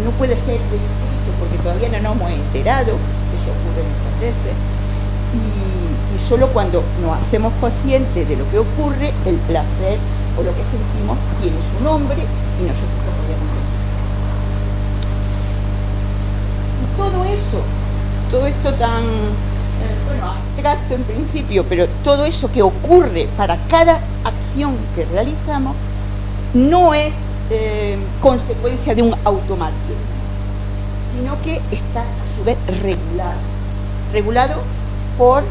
no puede ser descrito porque todavía no nos hemos enterado. Eso ocurre muchas veces, y solo cuando nos hacemos conscientes de lo que ocurre, el placer o lo que sentimos tiene su nombre y nosotros lo podemos ver. Y todo esto tan abstracto en principio, pero todo eso que ocurre para cada acción que realizamos no es consecuencia de un automatismo, sino que está a su vez regulado por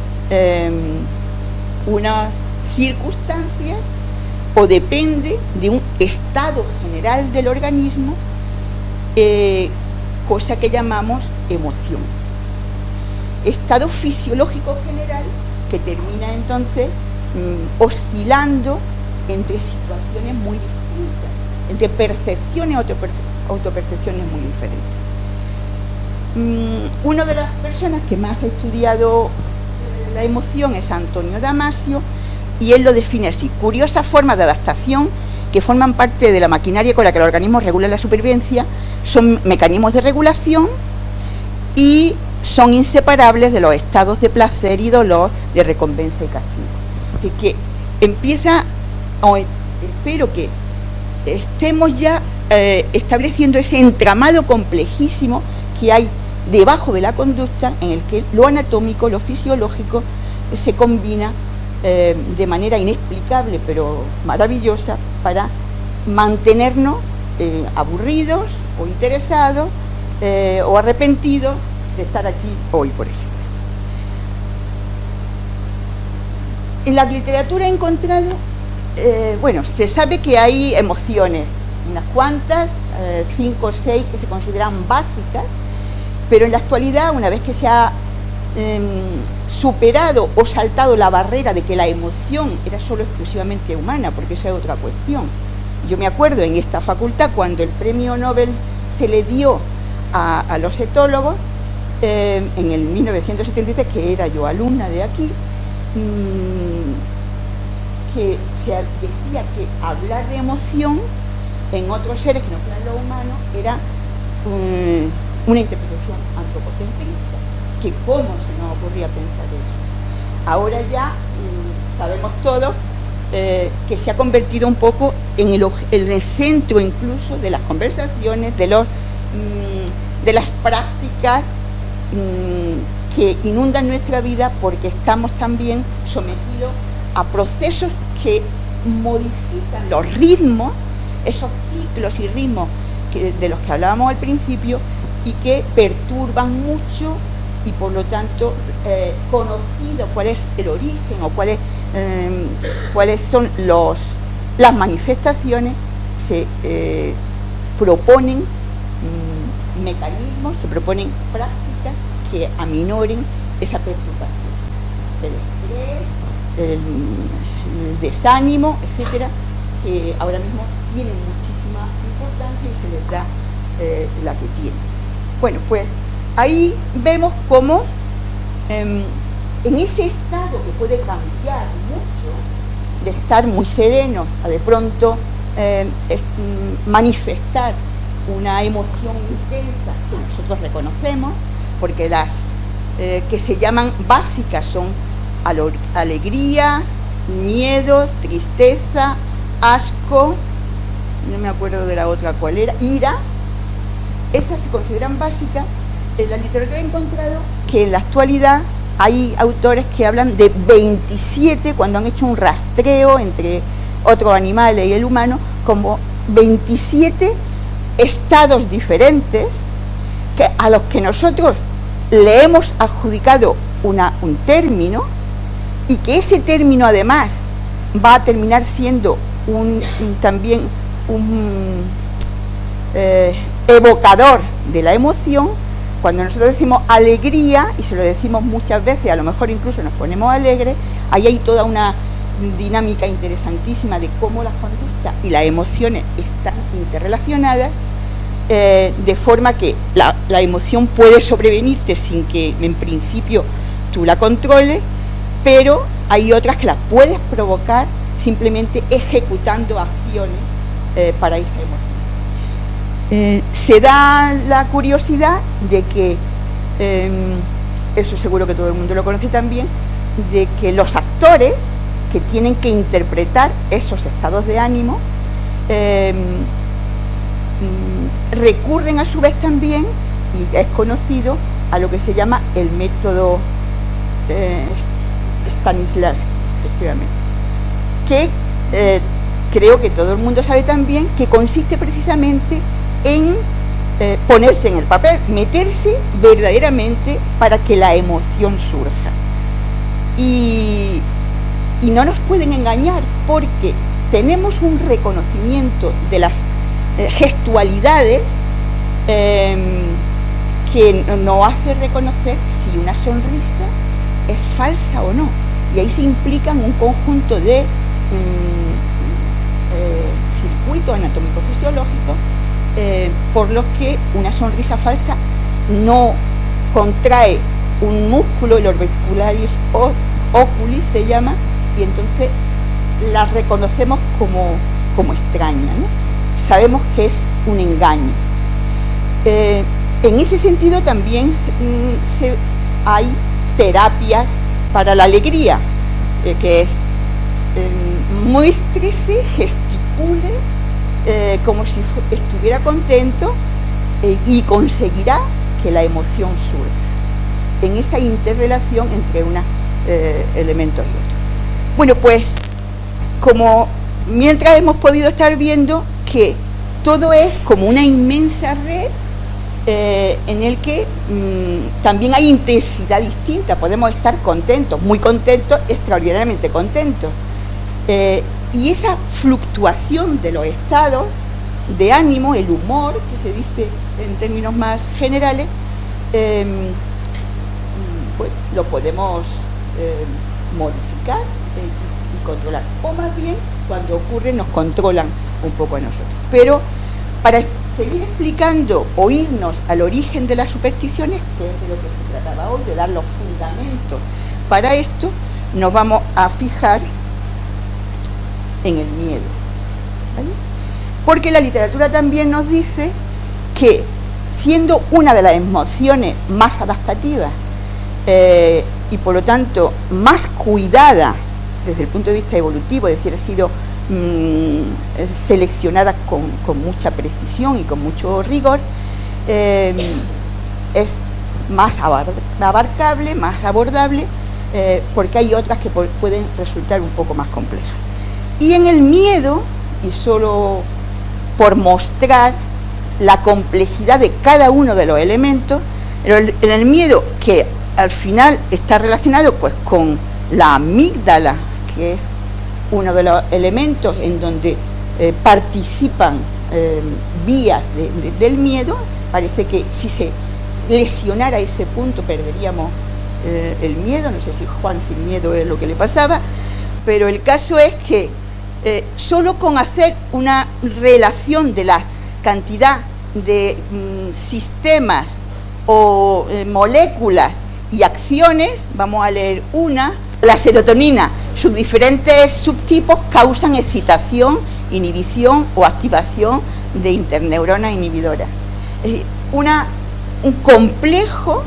unas circunstancias, o depende de un estado general del organismo cosa que llamamos emoción. Estado fisiológico general que termina entonces oscilando entre situaciones muy distintas, entre percepciones y autopercepciones muy diferentes. Una de las personas que más ha estudiado la emoción es Antonio Damasio, y él lo define así: curiosas formas de adaptación que forman parte de la maquinaria con la que el organismo regula la supervivencia, son mecanismos de regulación y son inseparables de los estados de placer y dolor, de recompensa y castigo. De que empieza, espero que estemos ya estableciendo ese entramado complejísimo que hay debajo de la conducta, en el que lo anatómico, lo fisiológico se combina de manera inexplicable pero maravillosa para mantenernos aburridos o interesados o arrepentidos de estar aquí hoy, por ejemplo. En la literatura he encontrado, bueno, se sabe que hay emociones, unas cuantas, 5 o 6 que se consideran básicas, pero en la actualidad, una vez que se ha superado o saltado la barrera de que la emoción era solo exclusivamente humana, porque esa es otra cuestión. Yo me acuerdo en esta facultad, cuando el premio Nobel se le dio a los etólogos, en el 1973, que era yo alumna de aquí, que se decía que hablar de emoción en otros seres que no fueran lo humano era una interpretación antropocentrista, que cómo se nos ocurría pensar eso. Ahora ya sabemos todos que se ha convertido un poco en el centro incluso de las conversaciones, de las prácticas que inundan nuestra vida, porque estamos también sometidos a procesos que modifican los ritmos, esos ciclos y ritmos de los que hablábamos al principio, y que perturban mucho, y por lo tanto conocido cuál es el origen o cuáles son las manifestaciones, se proponen mecanismos, se proponen prácticas que aminoren esa perturbación, el estrés, el desánimo, etcétera, que ahora mismo tienen muchísima importancia y se les da la que tienen. Bueno, pues ahí vemos cómo en ese estado que puede cambiar mucho, de estar muy sereno a de pronto manifestar una emoción intensa que nosotros reconocemos, porque las que se llaman básicas son alegría, miedo, tristeza, asco, no me acuerdo de la otra cuál era, ira. Esas se consideran básicas. En la literatura he encontrado que en la actualidad hay autores que hablan de 27, cuando han hecho un rastreo entre otros animales y el humano, como 27 estados diferentes a los que nosotros le hemos adjudicado un término, y que ese término además va a terminar siendo también un evocador de la emoción. Cuando nosotros decimos alegría, y se lo decimos muchas veces, a lo mejor incluso nos ponemos alegres, ahí hay toda una dinámica interesantísima de cómo las conductas y las emociones están interrelacionadas, de forma que la emoción puede sobrevenirte sin que en principio tú la controles, pero hay otras que las puedes provocar simplemente ejecutando acciones para esa emoción. Se da la curiosidad de que, eso seguro que todo el mundo lo conoce también, de que los actores que tienen que interpretar esos estados de ánimo recurren a su vez también, y es conocido, a lo que se llama el método Stanislavski, efectivamente, que creo que todo el mundo sabe también que consiste precisamente en ponerse en el papel, meterse verdaderamente para que la emoción surja. Y no nos pueden engañar, porque tenemos un reconocimiento de las gestualidades que nos hace reconocer si una sonrisa es falsa o no. Y ahí se implican un conjunto de circuitos anatómicos fisiológicos por los que una sonrisa falsa no contrae un músculo, el orbicularis oculi se llama, y entonces la reconocemos como extraña, ¿no? Sabemos que es un engaño. En ese sentido también hay terapias para la alegría, que es muéstrese, gesticule, como si estuviera contento, y conseguirá que la emoción surja en esa interrelación entre unos elementos y otros. Bueno, pues como mientras hemos podido estar viendo que todo es como una inmensa red en el que también hay intensidad distinta. Podemos estar contentos, muy contentos, extraordinariamente contentos. Y esa fluctuación de los estados de ánimo, el humor, que se dice en términos más generales, pues lo podemos modificar y controlar. O más bien, cuando ocurre, nos controlan un poco a nosotros. Pero para seguir explicando o irnos al origen de las supersticiones, que es de lo que se trataba hoy, de dar los fundamentos para esto, nos vamos a fijar en el miedo, ¿vale? Porque la literatura también nos dice que, siendo una de las emociones más adaptativas y por lo tanto más cuidada desde el punto de vista evolutivo, es decir, ha sido seleccionada con mucha precisión y con mucho rigor, es más abarcable, más abordable, porque hay otras que pueden resultar un poco más complejas. Y en el miedo, y solo por mostrar la complejidad de cada uno de los elementos, en el miedo, que al final está relacionado pues con la amígdala, que es uno de los elementos en donde participan vías del miedo. Parece que si se lesionara ese punto perderíamos el miedo. No sé si Juan sin miedo es lo que le pasaba, pero el caso es que solo con hacer una relación de la cantidad de sistemas o moléculas y acciones, vamos a leer una. La serotonina, sus diferentes subtipos causan excitación, inhibición o activación de interneuronas inhibidoras. Es un complejo.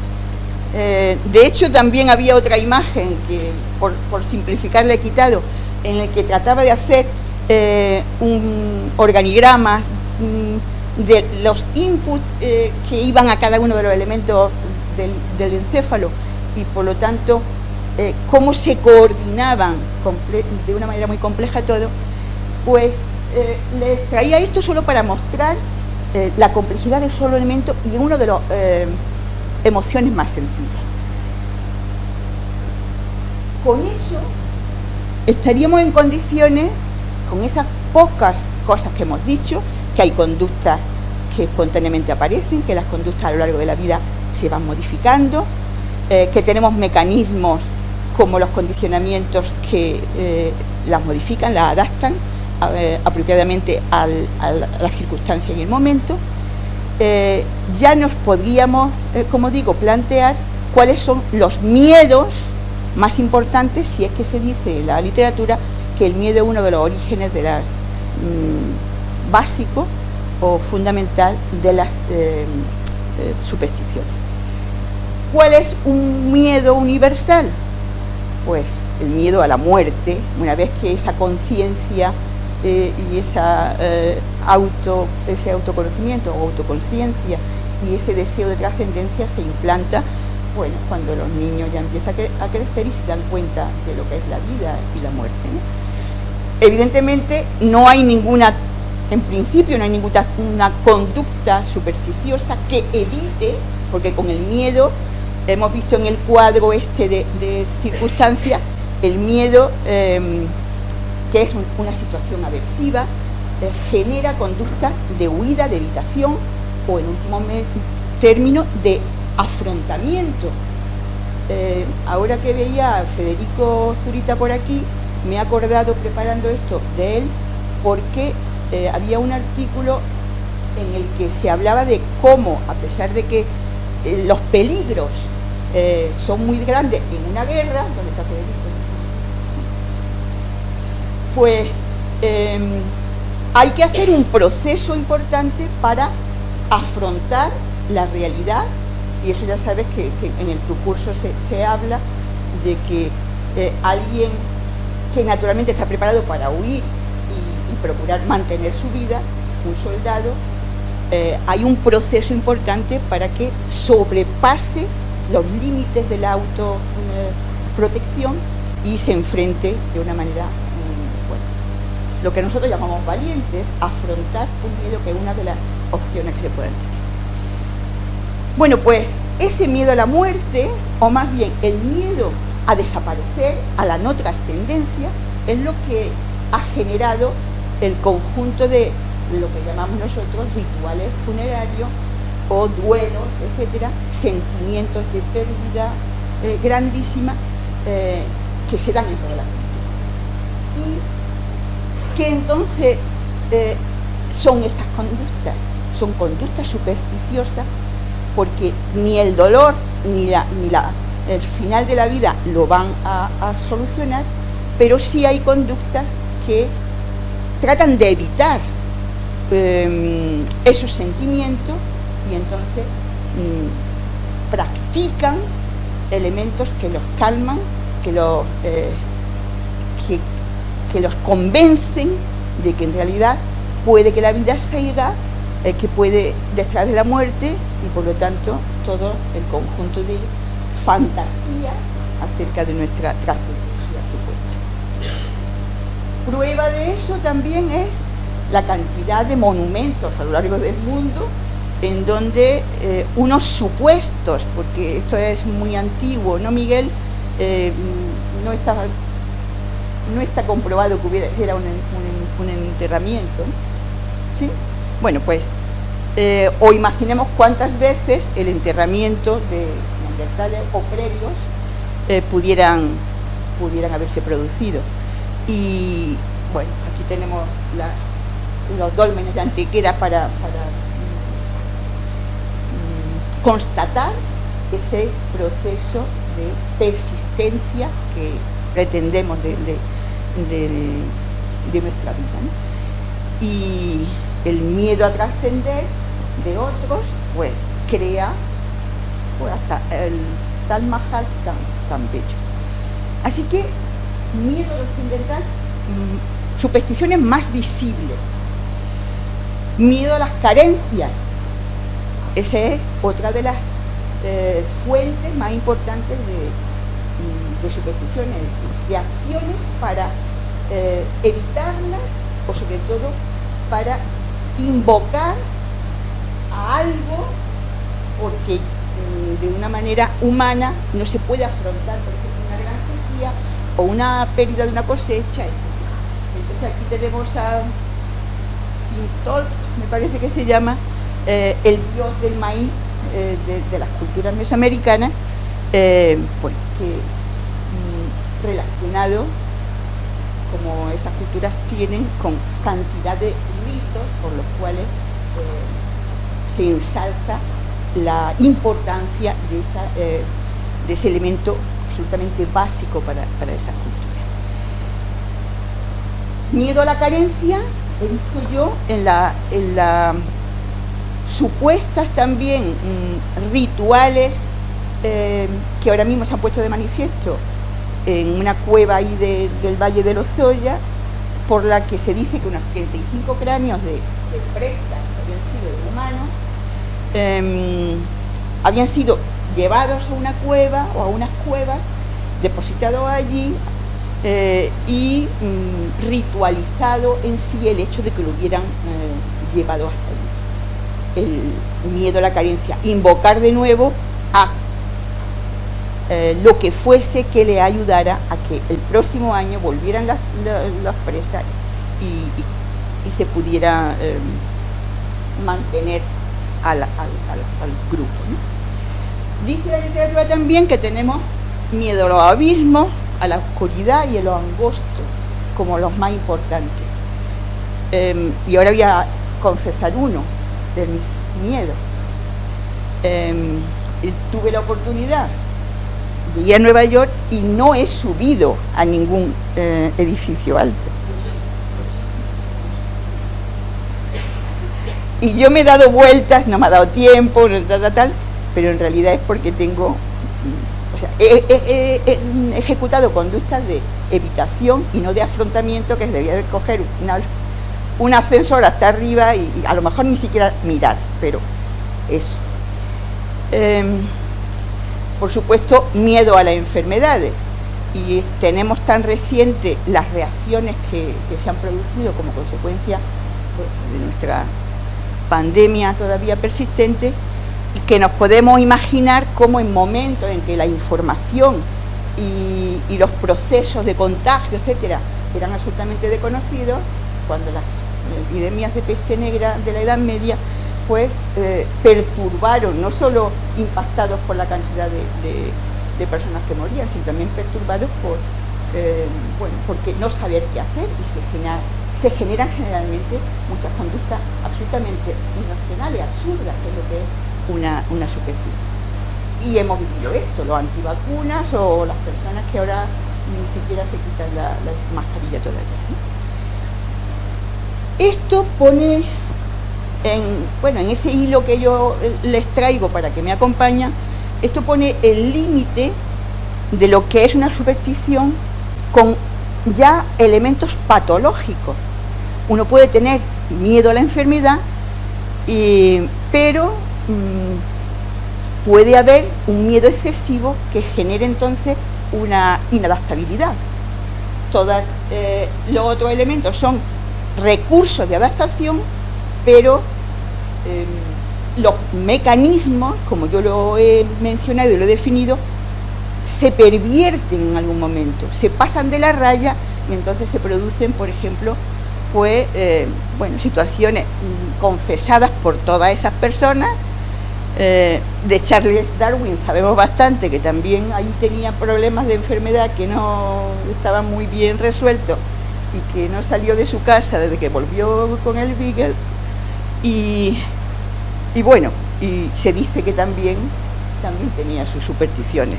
De hecho, también había otra imagen que, por simplificar, le he quitado, en el que trataba de hacer un organigrama de los inputs que iban a cada uno de los elementos del encéfalo, y por lo tanto cómo se coordinaban de una manera muy compleja todo. Pues les traía esto solo para mostrar la complejidad del solo elemento y uno de las emociones más sencillas. Con eso estaríamos en condiciones, con esas pocas cosas que hemos dicho, que hay conductas que espontáneamente aparecen, que las conductas a lo largo de la vida se van modificando, que tenemos mecanismos como los condicionamientos que las modifican, las adaptan apropiadamente a las circunstancias y el momento. Ya nos podríamos, como digo, plantear cuáles son los miedos más importantes, si es que se dice en la literatura que el miedo es uno de los orígenes de las básico o fundamental de las supersticiones. ¿Cuál es un miedo universal? Pues el miedo a la muerte, una vez que esa conciencia y ese autoconocimiento o autoconsciencia y ese deseo de trascendencia se implanta, bueno, cuando los niños ya empiezan a crecer y se dan cuenta de lo que es la vida y la muerte, ¿no? Evidentemente no hay ninguna, en principio no hay ninguna conducta supersticiosa que evite, porque con el miedo, hemos visto en el cuadro este de circunstancias, el miedo, que es una situación aversiva, genera conductas de huida, de evitación, o en último término, de afrontamiento. Ahora que veía a Federico Zurita por aquí, me he acordado preparando esto de él, porque había un artículo en el que se hablaba de cómo, a pesar de que los peligros son muy grandes en una guerra, ¿dónde está Federico? Pues hay que hacer un proceso importante para afrontar la realidad, y eso ya sabes que en el concurso se habla de que alguien que naturalmente está preparado para huir y procurar mantener su vida, un soldado, hay un proceso importante para que sobrepase los límites de la autoprotección y se enfrente de una manera, bueno, lo que nosotros llamamos valientes, afrontar un miedo, que es una de las opciones que se pueden tener. Bueno, pues ese miedo a la muerte, o más bien el miedo a desaparecer, a la no trascendencia, es lo que ha generado el conjunto de lo que llamamos nosotros rituales funerarios o duelos, etcétera, sentimientos de pérdida grandísima que se dan en toda la cultura. Y que entonces son estas conductas, son conductas supersticiosas, porque ni el dolor ni el final de la vida lo van a solucionar, pero sí hay conductas que tratan de evitar esos sentimientos, y entonces practican elementos que los calman, que los convencen de que en realidad puede que la vida siga, que puede detrás de la muerte, y por lo tanto todo el conjunto de fantasías acerca de nuestra trascendencia supuesta. Prueba de eso también es la cantidad de monumentos a lo largo del mundo en donde unos supuestos, porque esto es muy antiguo, ¿no, Miguel? No está comprobado que era un enterramiento, ¿sí? Bueno, pues, o imaginemos cuántas veces el enterramiento de neandertales o previos pudieran haberse producido. Y bueno, aquí tenemos los dólmenes de Antequera para constatar ese proceso de persistencia que pretendemos de nuestra vida, ¿no? Y el miedo a trascender de otros, pues crea pues hasta el Taj Mahal tan bello. Así que miedo trascendental, supersticiones más visibles. Miedo a las carencias. Esa es otra de las fuentes más importantes de supersticiones, de acciones para evitarlas, o sobre todo para invocar a algo, porque de una manera humana no se puede afrontar, por ejemplo, una gran sequía o una pérdida de una cosecha, etc. Entonces aquí tenemos a Sintol, me parece que se llama, el dios del maíz de las culturas mesoamericanas, pues que relacionado, como esas culturas tienen, con cantidad de ritos por los cuales se ensalza la importancia de ese elemento absolutamente básico para esas culturas. Miedo a la carencia, he visto yo en la supuestas también rituales que ahora mismo se han puesto de manifiesto en una cueva ahí del Valle de Lozoya, por la que se dice que unos 35 cráneos de presas que habían sido de humanos habían sido llevados a una cueva o a unas cuevas, depositados allí y ritualizado en sí el hecho de que lo hubieran llevado hasta allí. El miedo a la carencia, invocar de nuevo a lo que fuese que le ayudara a que el próximo año volvieran las presas y se pudiera mantener al grupo, ¿no? Dice la literatura también que tenemos miedo a los abismos, a la oscuridad y a lo angosto, como los más importantes. Y ahora voy a confesar uno de mis miedos. Tuve la oportunidad de ir a Nueva York y no he subido a ningún edificio alto. Y yo me he dado vueltas, no me ha dado tiempo, tal, pero en realidad es porque tengo, o sea, he ejecutado conductas de evitación y no de afrontamiento, que se debía de coger un ascensor hasta arriba y a lo mejor ni siquiera mirar, pero eso. Por supuesto, miedo a las enfermedades, y tenemos tan reciente las reacciones que se han producido como consecuencia de nuestra pandemia todavía persistente, y que nos podemos imaginar cómo en momentos en que la información y los procesos de contagio, etcétera, eran absolutamente desconocidos, cuando las epidemias de peste negra de la Edad Media pues perturbaron, no solo impactados por la cantidad de personas que morían, sino también perturbados por porque no saber qué hacer, y se generan generalmente muchas conductas absolutamente irracionales, absurdas, que es lo que es una superficie. Y hemos vivido esto, los antivacunas o las personas que ahora ni siquiera se quitan la mascarilla todavía, ¿no? Esto pone en ese hilo que yo les traigo para que me acompañen, esto pone el límite de lo que es una superstición con ya elementos patológicos. Uno puede tener miedo a la enfermedad, pero puede haber un miedo excesivo que genere entonces una inadaptabilidad. Todos los otros elementos son recursos de adaptación, pero los mecanismos, como yo lo he mencionado y lo he definido, se pervierten en algún momento, se pasan de la raya, y entonces se producen, por ejemplo, pues situaciones confesadas por todas esas personas. De Charles Darwin sabemos bastante, que también ahí tenía problemas de enfermedad que no estaban muy bien resueltos y que no salió de su casa desde que volvió con el Beagle, y se dice que también tenía sus supersticiones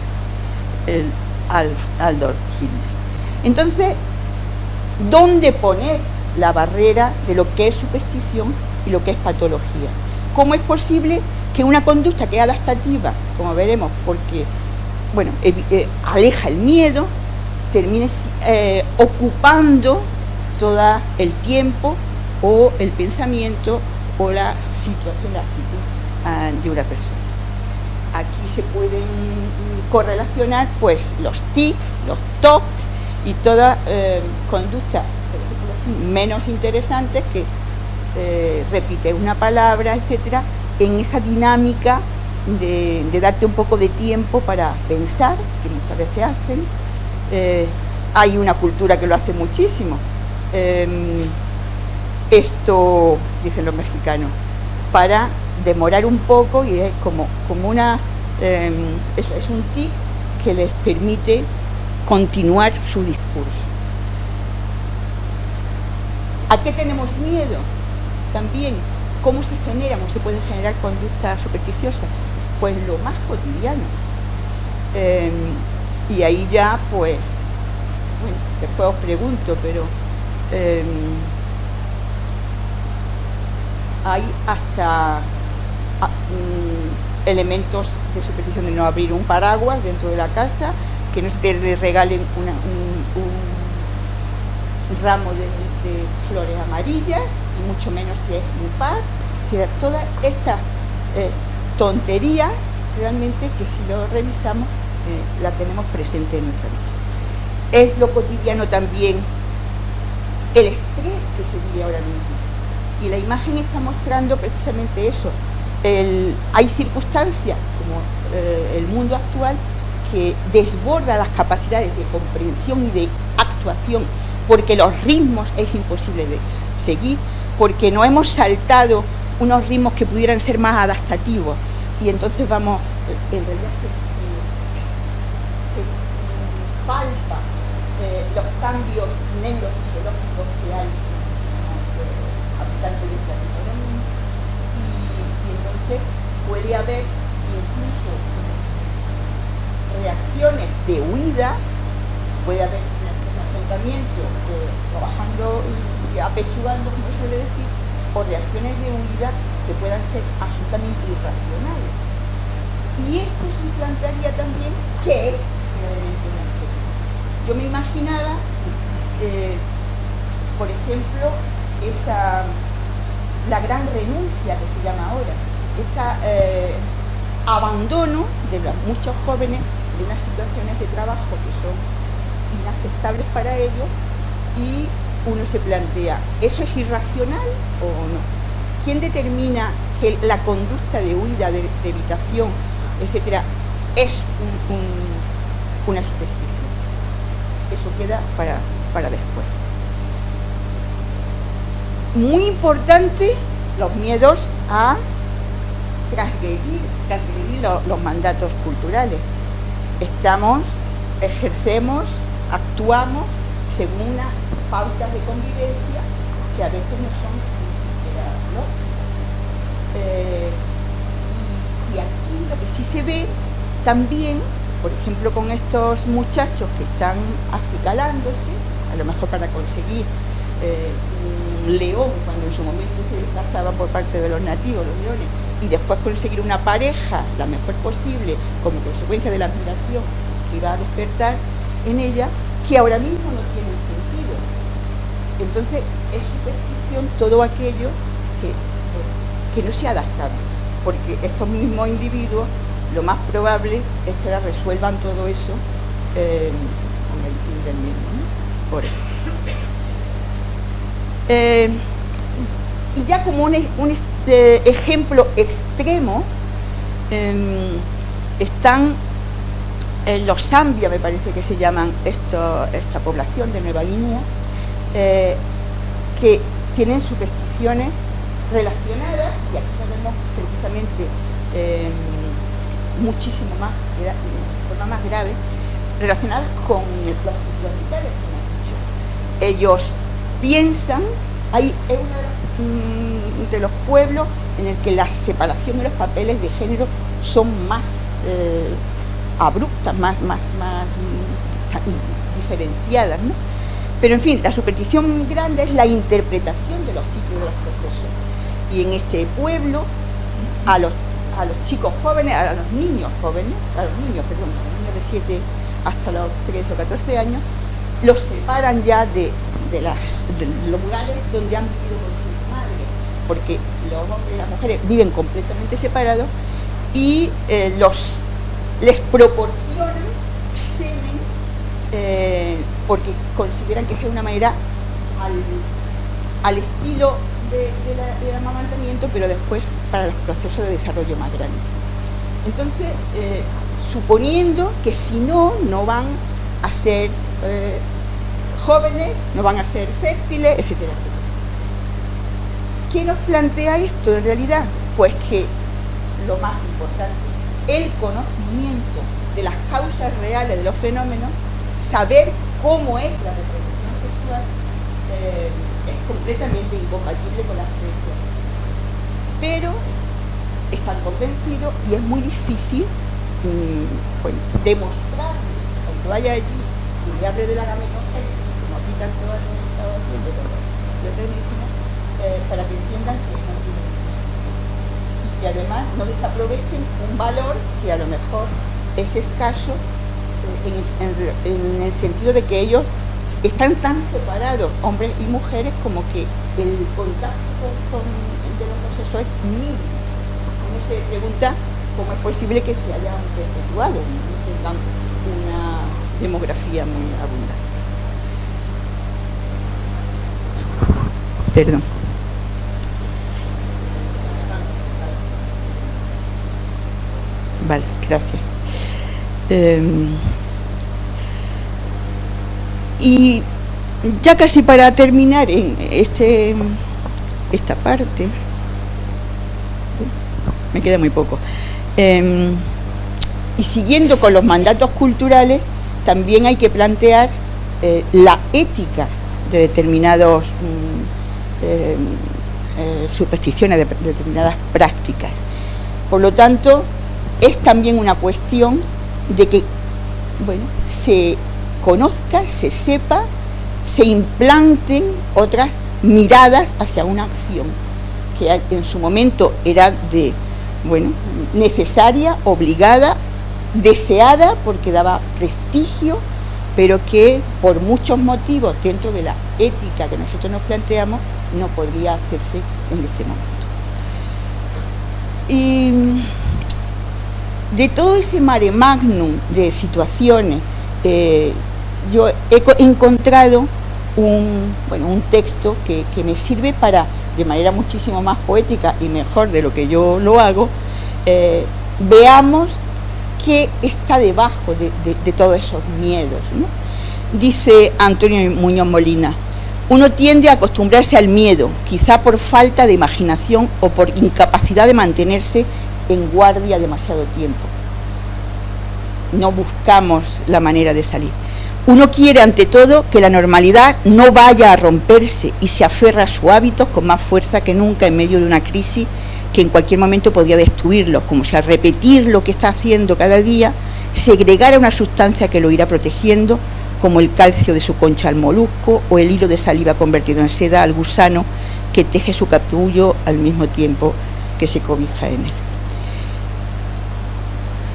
el Adolf Hitler. Entonces, ¿dónde poner la barrera de lo que es superstición y lo que es patología? ¿Cómo es posible que una conducta que es adaptativa, como veremos, porque aleja el miedo, termine ocupando todo el tiempo o el pensamiento o la situación, la actitud de una persona? Aquí se pueden correlacionar pues los tics, los TOC y todas conductas menos interesantes que repite una palabra, etcétera, en esa dinámica de darte un poco de tiempo para pensar, que muchas veces hacen. Hay una cultura que lo hace muchísimo. Esto, dicen los mexicanos, para demorar un poco, y es como una es un tic que les permite continuar su discurso. ¿A qué tenemos miedo? También, ¿cómo se pueden generar conductas supersticiosas? Pues lo más cotidiano. Y ahí ya, pues, después os pregunto, pero hay hasta elementos de superstición de no abrir un paraguas dentro de la casa, que no se te regalen un ramo de flores amarillas, y mucho menos si es impar. O sea, todas estas tonterías, realmente, que si lo revisamos, la tenemos presente en nuestra vida. Es lo cotidiano también el estrés que se vive ahora mismo, y la imagen está mostrando precisamente eso. Hay circunstancias como el mundo actual que desborda las capacidades de comprensión y de actuación, porque los ritmos es imposible de seguir, porque no hemos saltado unos ritmos que pudieran ser más adaptativos, y entonces vamos en realidad se palpa los cambios neurofisiológicos que hay en los habitantes del planeta ahora mismo, y entonces puede haber incluso reacciones de huida, puede haber un enfrentamiento trabajando y apechugando, como suele decir, o reacciones de huida que puedan ser absolutamente irracionales. Y esto se plantearía también qué es realmente una especie. Yo me imaginaba, por ejemplo, la gran renuncia que se llama ahora, ese abandono de muchos jóvenes de unas situaciones de trabajo que son inaceptables para ellos, y uno se plantea, ¿eso es irracional o no? ¿Quién determina que la conducta de huida, de evitación, etcétera, es una superstición? Eso queda para después. Muy importante los miedos a transgredir los mandatos culturales. Ejercemos, actuamos según unas pautas de convivencia que a veces no son ni siquiera lógicas. Y aquí lo que sí se ve también, por ejemplo, con estos muchachos que están acicalándose, a lo mejor para conseguir un león, cuando en su momento se cazaban por parte de los nativos, los leones, y después conseguir una pareja la mejor posible como consecuencia de la admiración que iba a despertar en ella, que ahora mismo no tienen sentido. Entonces es superstición todo aquello que no sea adaptable, porque estos mismos individuos lo más probable es que ahora resuelvan todo eso con el fin del mismo, ¿no? Por eso. Y ya como un ejemplo extremo, están los Zambia, me parece que se llaman esta población de Nueva Guinea, que tienen supersticiones relacionadas, y aquí tenemos precisamente muchísimo más, de forma más grave, relacionadas con los ciclos vitales, como hemos dicho. Ellos piensan, es uno de los pueblos en el que la separación de los papeles de género son más abruptas, más diferenciadas, ¿no? Pero en fin, la superstición grande es la interpretación de los ciclos de los procesos. Y en este pueblo, a los chicos jóvenes, a los niños de 7 hasta los 13 o 14 años, los separan ya de los lugares donde han vivido con sus madres, porque los hombres y las mujeres viven completamente separados, y les proporcionan semen, porque consideran que esa es una manera al estilo del amamantamiento, pero después para los procesos de desarrollo más grandes. Entonces, suponiendo que si no van a ser jóvenes, no van a ser fértiles, etcétera, etcétera. ¿Qué nos plantea esto en realidad? Pues que lo más importante, el conocimiento de las causas reales de los fenómenos, saber cómo es la reproducción sexual, es completamente incompatible con las creencias. Pero están convencidos y es muy difícil demostrar cuando vaya allí y le hable de la gametogénesis, como citan todas las medicinas, para que entiendan que no tiene y que además no desaprovechen un valor que a lo mejor es escaso en el sentido de que ellos están tan separados, hombres y mujeres, como que el contacto de los dos sexos es mínimo. Uno se pregunta cómo es posible que se hayan perpetuado y tengan una demografía muy abundante. Perdón. Vale, gracias. Y ya casi para terminar en esta parte, me queda muy poco. Y siguiendo con los mandatos culturales, también hay que plantear la ética de determinados supersticiones, de determinadas prácticas. Por lo tanto, es también una cuestión de que, bueno, se conozca, se sepa, se implanten otras miradas hacia una acción que en su momento era de, bueno, necesaria, obligada, deseada porque daba prestigio, pero que por muchos motivos dentro de la ética que nosotros nos planteamos no podría hacerse en este momento. Y de todo ese mare magnum de situaciones, yo he encontrado un texto que me sirve para, de manera muchísimo más poética y mejor de lo que yo lo hago, veamos qué está debajo de todos esos miedos, ¿no? Dice Antonio Muñoz Molina: uno tiende a acostumbrarse al miedo, quizá por falta de imaginación o por incapacidad de mantenerse en guardia demasiado tiempo. No buscamos la manera de salir. Uno quiere, ante todo, que la normalidad no vaya a romperse y se aferra a sus hábitos con más fuerza que nunca en medio de una crisis que en cualquier momento podría destruirlos, como si al repetir lo que está haciendo cada día segregara una sustancia que lo irá protegiendo, como el calcio de su concha al molusco o el hilo de saliva convertido en seda al gusano que teje su capullo al mismo tiempo que se cobija en él.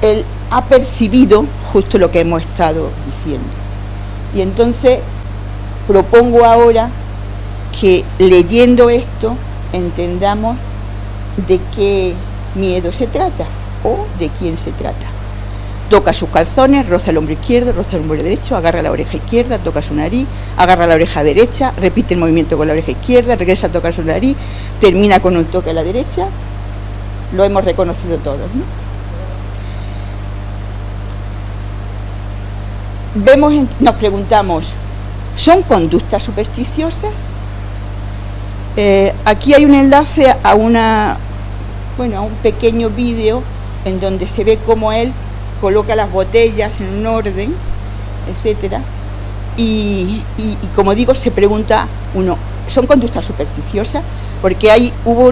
Él ha percibido justo lo que hemos estado diciendo. Y entonces propongo ahora que, leyendo esto, entendamos de qué miedo se trata o de quién se trata. Toca sus calzones, roza el hombro izquierdo, roza el hombro derecho, agarra la oreja izquierda, toca su nariz, agarra la oreja derecha, repite el movimiento con la oreja izquierda, regresa a tocar su nariz, termina con un toque a la derecha. Lo hemos reconocido todos, ¿no? Nos preguntamos, ¿son conductas supersticiosas? Aquí hay un enlace a a un pequeño vídeo en donde se ve cómo él coloca las botellas en un orden, etcétera, y como digo, se pregunta uno, ¿son conductas supersticiosas? Porque hubo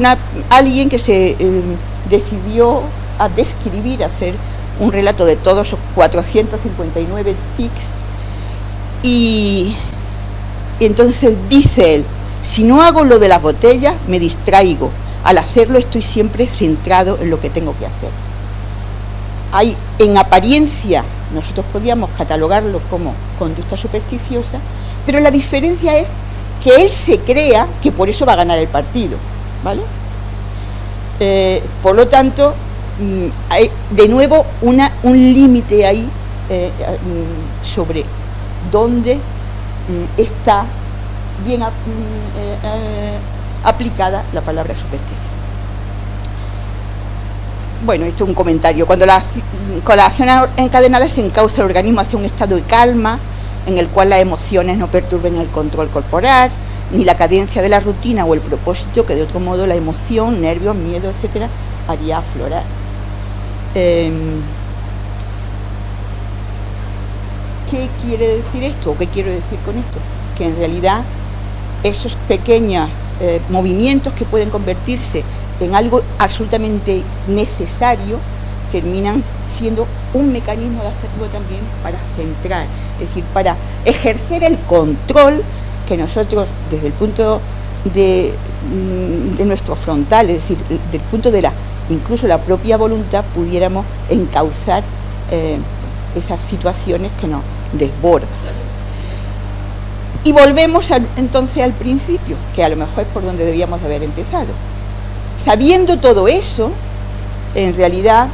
alguien que se decidió a describir, a hacer un relato de todos esos 459 tics, y entonces dice él: si no hago lo de las botellas, me distraigo. Al hacerlo estoy siempre centrado en lo que tengo que hacer. En apariencia, nosotros podíamos catalogarlo como conducta supersticiosa, pero la diferencia es que él se crea que por eso va a ganar el partido, ¿vale? Por lo tanto, hay de nuevo un límite ahí sobre dónde está bien aplicada la palabra superstición. Bueno, esto es un comentario. Con las acciones encadenadas se encauza el organismo hacia un estado de calma en el cual las emociones no perturben el control corporal, ni la cadencia de la rutina o el propósito que de otro modo la emoción, nervios, miedo, etcétera, haría aflorar. ¿Qué quiere decir esto? ¿O qué quiero decir con esto? Que en realidad esos pequeños movimientos que pueden convertirse en algo absolutamente necesario terminan siendo un mecanismo adaptativo también para centrar, es decir, para ejercer el control que nosotros desde el punto de nuestro frontal, es decir, del punto de incluso la propia voluntad, pudiéramos encauzar esas situaciones que nos desbordan. Y volvemos entonces al principio, que a lo mejor es por donde debíamos de haber empezado. Sabiendo todo eso, en realidad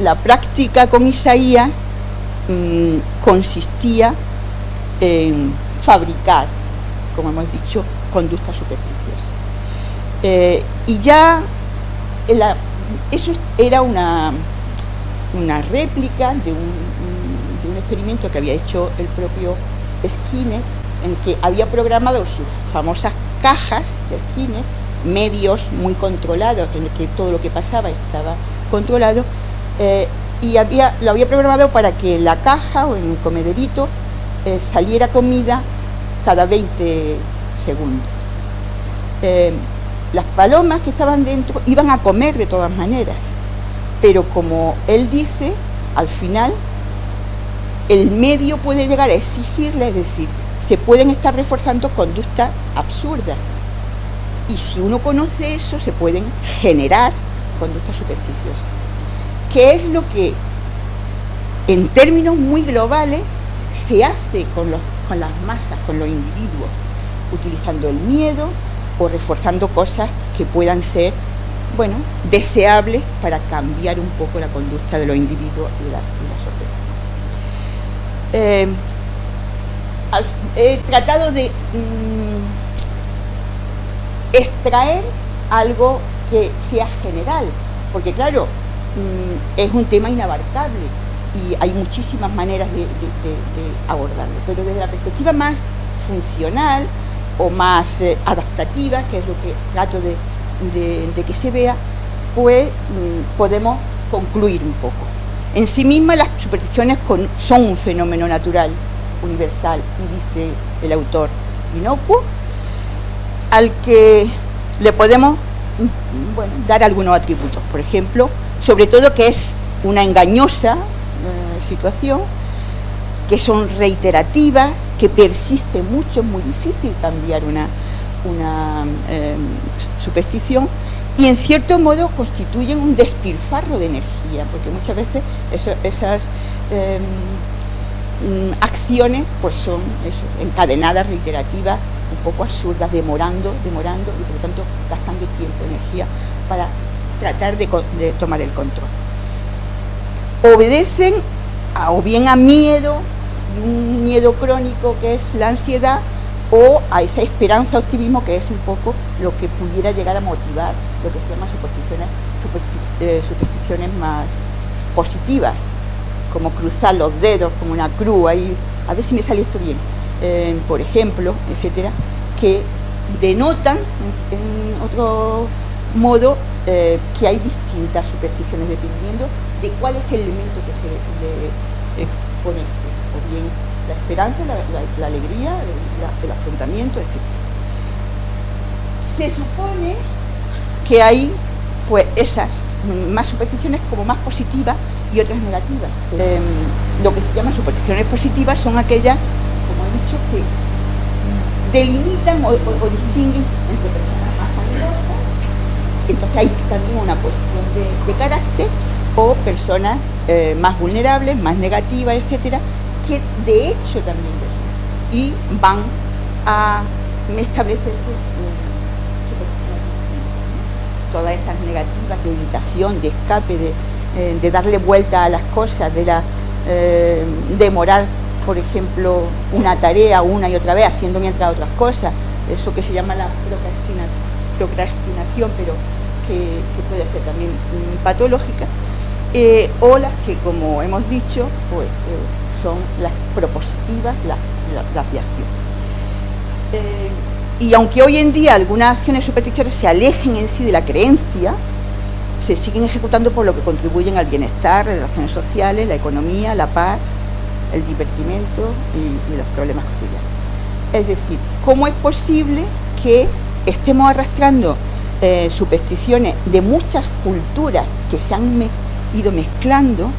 la práctica con Isaías consistía en fabricar, como hemos dicho, conductas supersticiosas. Y ya eso era una réplica de un experimento que había hecho el propio Skinner, en que había programado sus famosas cajas de Skinner, medios muy controlados, en el que todo lo que pasaba estaba controlado, y lo había programado para que en la caja o en el comederito saliera comida cada 20 segundos. Las palomas que estaban dentro iban a comer de todas maneras, pero como él dice, al final el medio puede llegar a exigirle, es decir, se pueden estar reforzando conductas absurdas, y si uno conoce eso se pueden generar conductas supersticiosas, que es lo que en términos muy globales se hace con las masas, con los individuos, utilizando el miedo o reforzando cosas que puedan ser, bueno, deseables para cambiar un poco la conducta de los individuos y de la sociedad. He tratado de extraer algo que sea general, porque claro, es un tema inabarcable y hay muchísimas maneras de abordarlo, pero desde la perspectiva más funcional o más adaptativa, que es lo que trato de que se vea, pues podemos concluir un poco. En sí mismas las supersticiones son un fenómeno natural, universal, y dice el autor, inocuo, al que le podemos dar algunos atributos. Por ejemplo, sobre todo que es una engañosa situación, que son reiterativas, que persiste mucho, es muy difícil cambiar una superstición, y en cierto modo constituyen un despilfarro de energía, porque muchas veces esas acciones pues son encadenadas, reiterativas, un poco absurdas, demorando y por lo tanto gastando tiempo, energía para tratar de tomar el control. Obedecen o bien a miedo, y un miedo crónico que es la ansiedad, o a esa esperanza, optimismo, que es un poco lo que pudiera llegar a motivar lo que se llama supersticiones más positivas, como cruzar los dedos como una cruz, ahí, a ver si me sale esto bien, por ejemplo, etcétera, que denotan en otro modo que hay distintas supersticiones dependiendo de cuál es el elemento que se le conecte, o bien la esperanza, la alegría, el afrontamiento, etc. Se supone que hay pues esas más supersticiones como más positivas y otras negativas. Lo que se llaman supersticiones positivas son aquellas, como he dicho, que delimitan o distinguen entre personas más animosas, entonces hay también una cuestión de carácter, o personas más vulnerables, más negativas, etcétera, que de hecho también lo son, y van a establecerse todas esas negativas de evitación, de escape, de darle vuelta a las cosas, de demorar, por ejemplo, una tarea una y otra vez, haciendo mientras otras cosas, eso que se llama la procrastinación, pero que puede ser también patológica, o las que, como hemos dicho, pues son las propositivas, las de acción. Y aunque hoy en día algunas acciones supersticiosas se alejen en sí de la creencia, se siguen ejecutando por lo que contribuyen al bienestar, las relaciones sociales, la economía, la paz, el divertimento y los problemas cotidianos. Es decir, ¿cómo es posible que estemos arrastrando supersticiones de muchas culturas que se han ido mezclando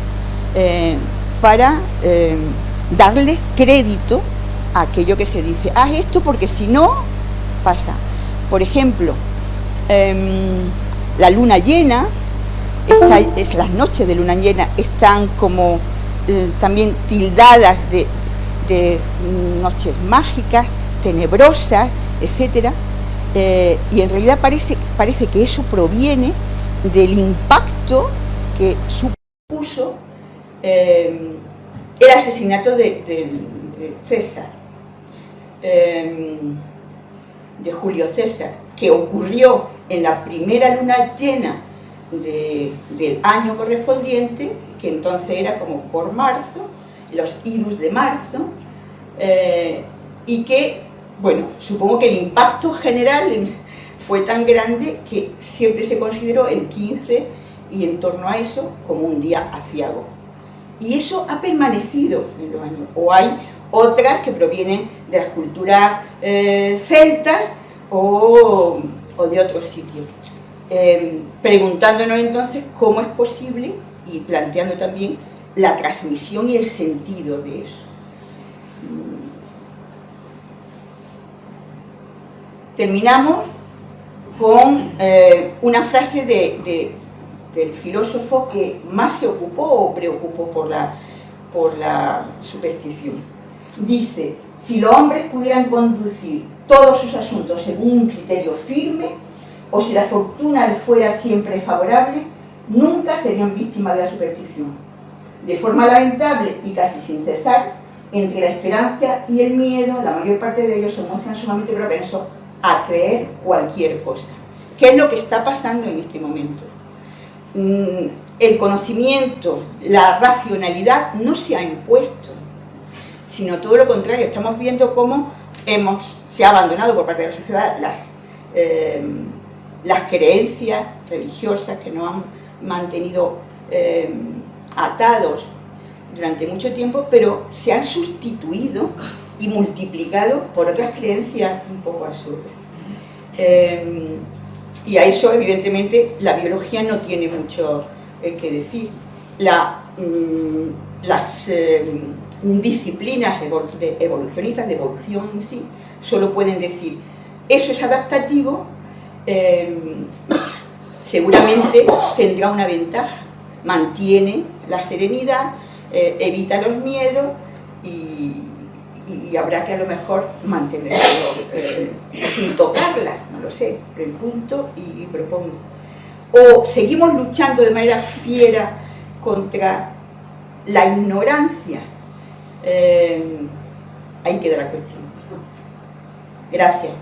para darle crédito a aquello que se dice, haz esto porque si no pasa? Por ejemplo, la luna llena, las noches de luna llena están como también tildadas de noches mágicas, tenebrosas, etcétera, y en realidad parece que eso proviene del impacto que supuso el asesinato de César, de Julio César, que ocurrió en la primera luna llena del año correspondiente, que entonces era como por marzo, los idus de marzo, y que, bueno, supongo que el impacto general fue tan grande que siempre se consideró el 15 y en torno a eso como un día aciago. Y eso ha permanecido en los años. O hay otras que provienen de las culturas celtas o de otros sitios. Preguntándonos entonces cómo es posible y planteando también la transmisión y el sentido de eso. Terminamos con una frase del filósofo que más se ocupó o preocupó por la superstición. Dice: si los hombres pudieran conducir todos sus asuntos según un criterio firme, o si la fortuna les fuera siempre favorable, nunca serían víctimas de la superstición. De forma lamentable y casi sin cesar, entre la esperanza y el miedo, la mayor parte de ellos se muestran sumamente propensos a creer cualquier cosa. ¿Qué es lo que está pasando en este momento? El conocimiento, la racionalidad no se ha impuesto, sino todo lo contrario. Estamos viendo cómo se ha abandonado por parte de la sociedad las creencias religiosas que nos han mantenido atados durante mucho tiempo, pero se han sustituido y multiplicado por otras creencias un poco absurdas. Y a eso, evidentemente, la biología no tiene mucho que decir. Las disciplinas evolucionistas, de evolución en sí, solo pueden decir: eso es adaptativo, seguramente tendrá una ventaja, mantiene la serenidad, evita los miedos y habrá que a lo mejor mantenerlo sin tocarlas, no lo sé, pregunto y propongo. O seguimos luchando de manera fiera contra la ignorancia. Ahí queda la cuestión. Gracias.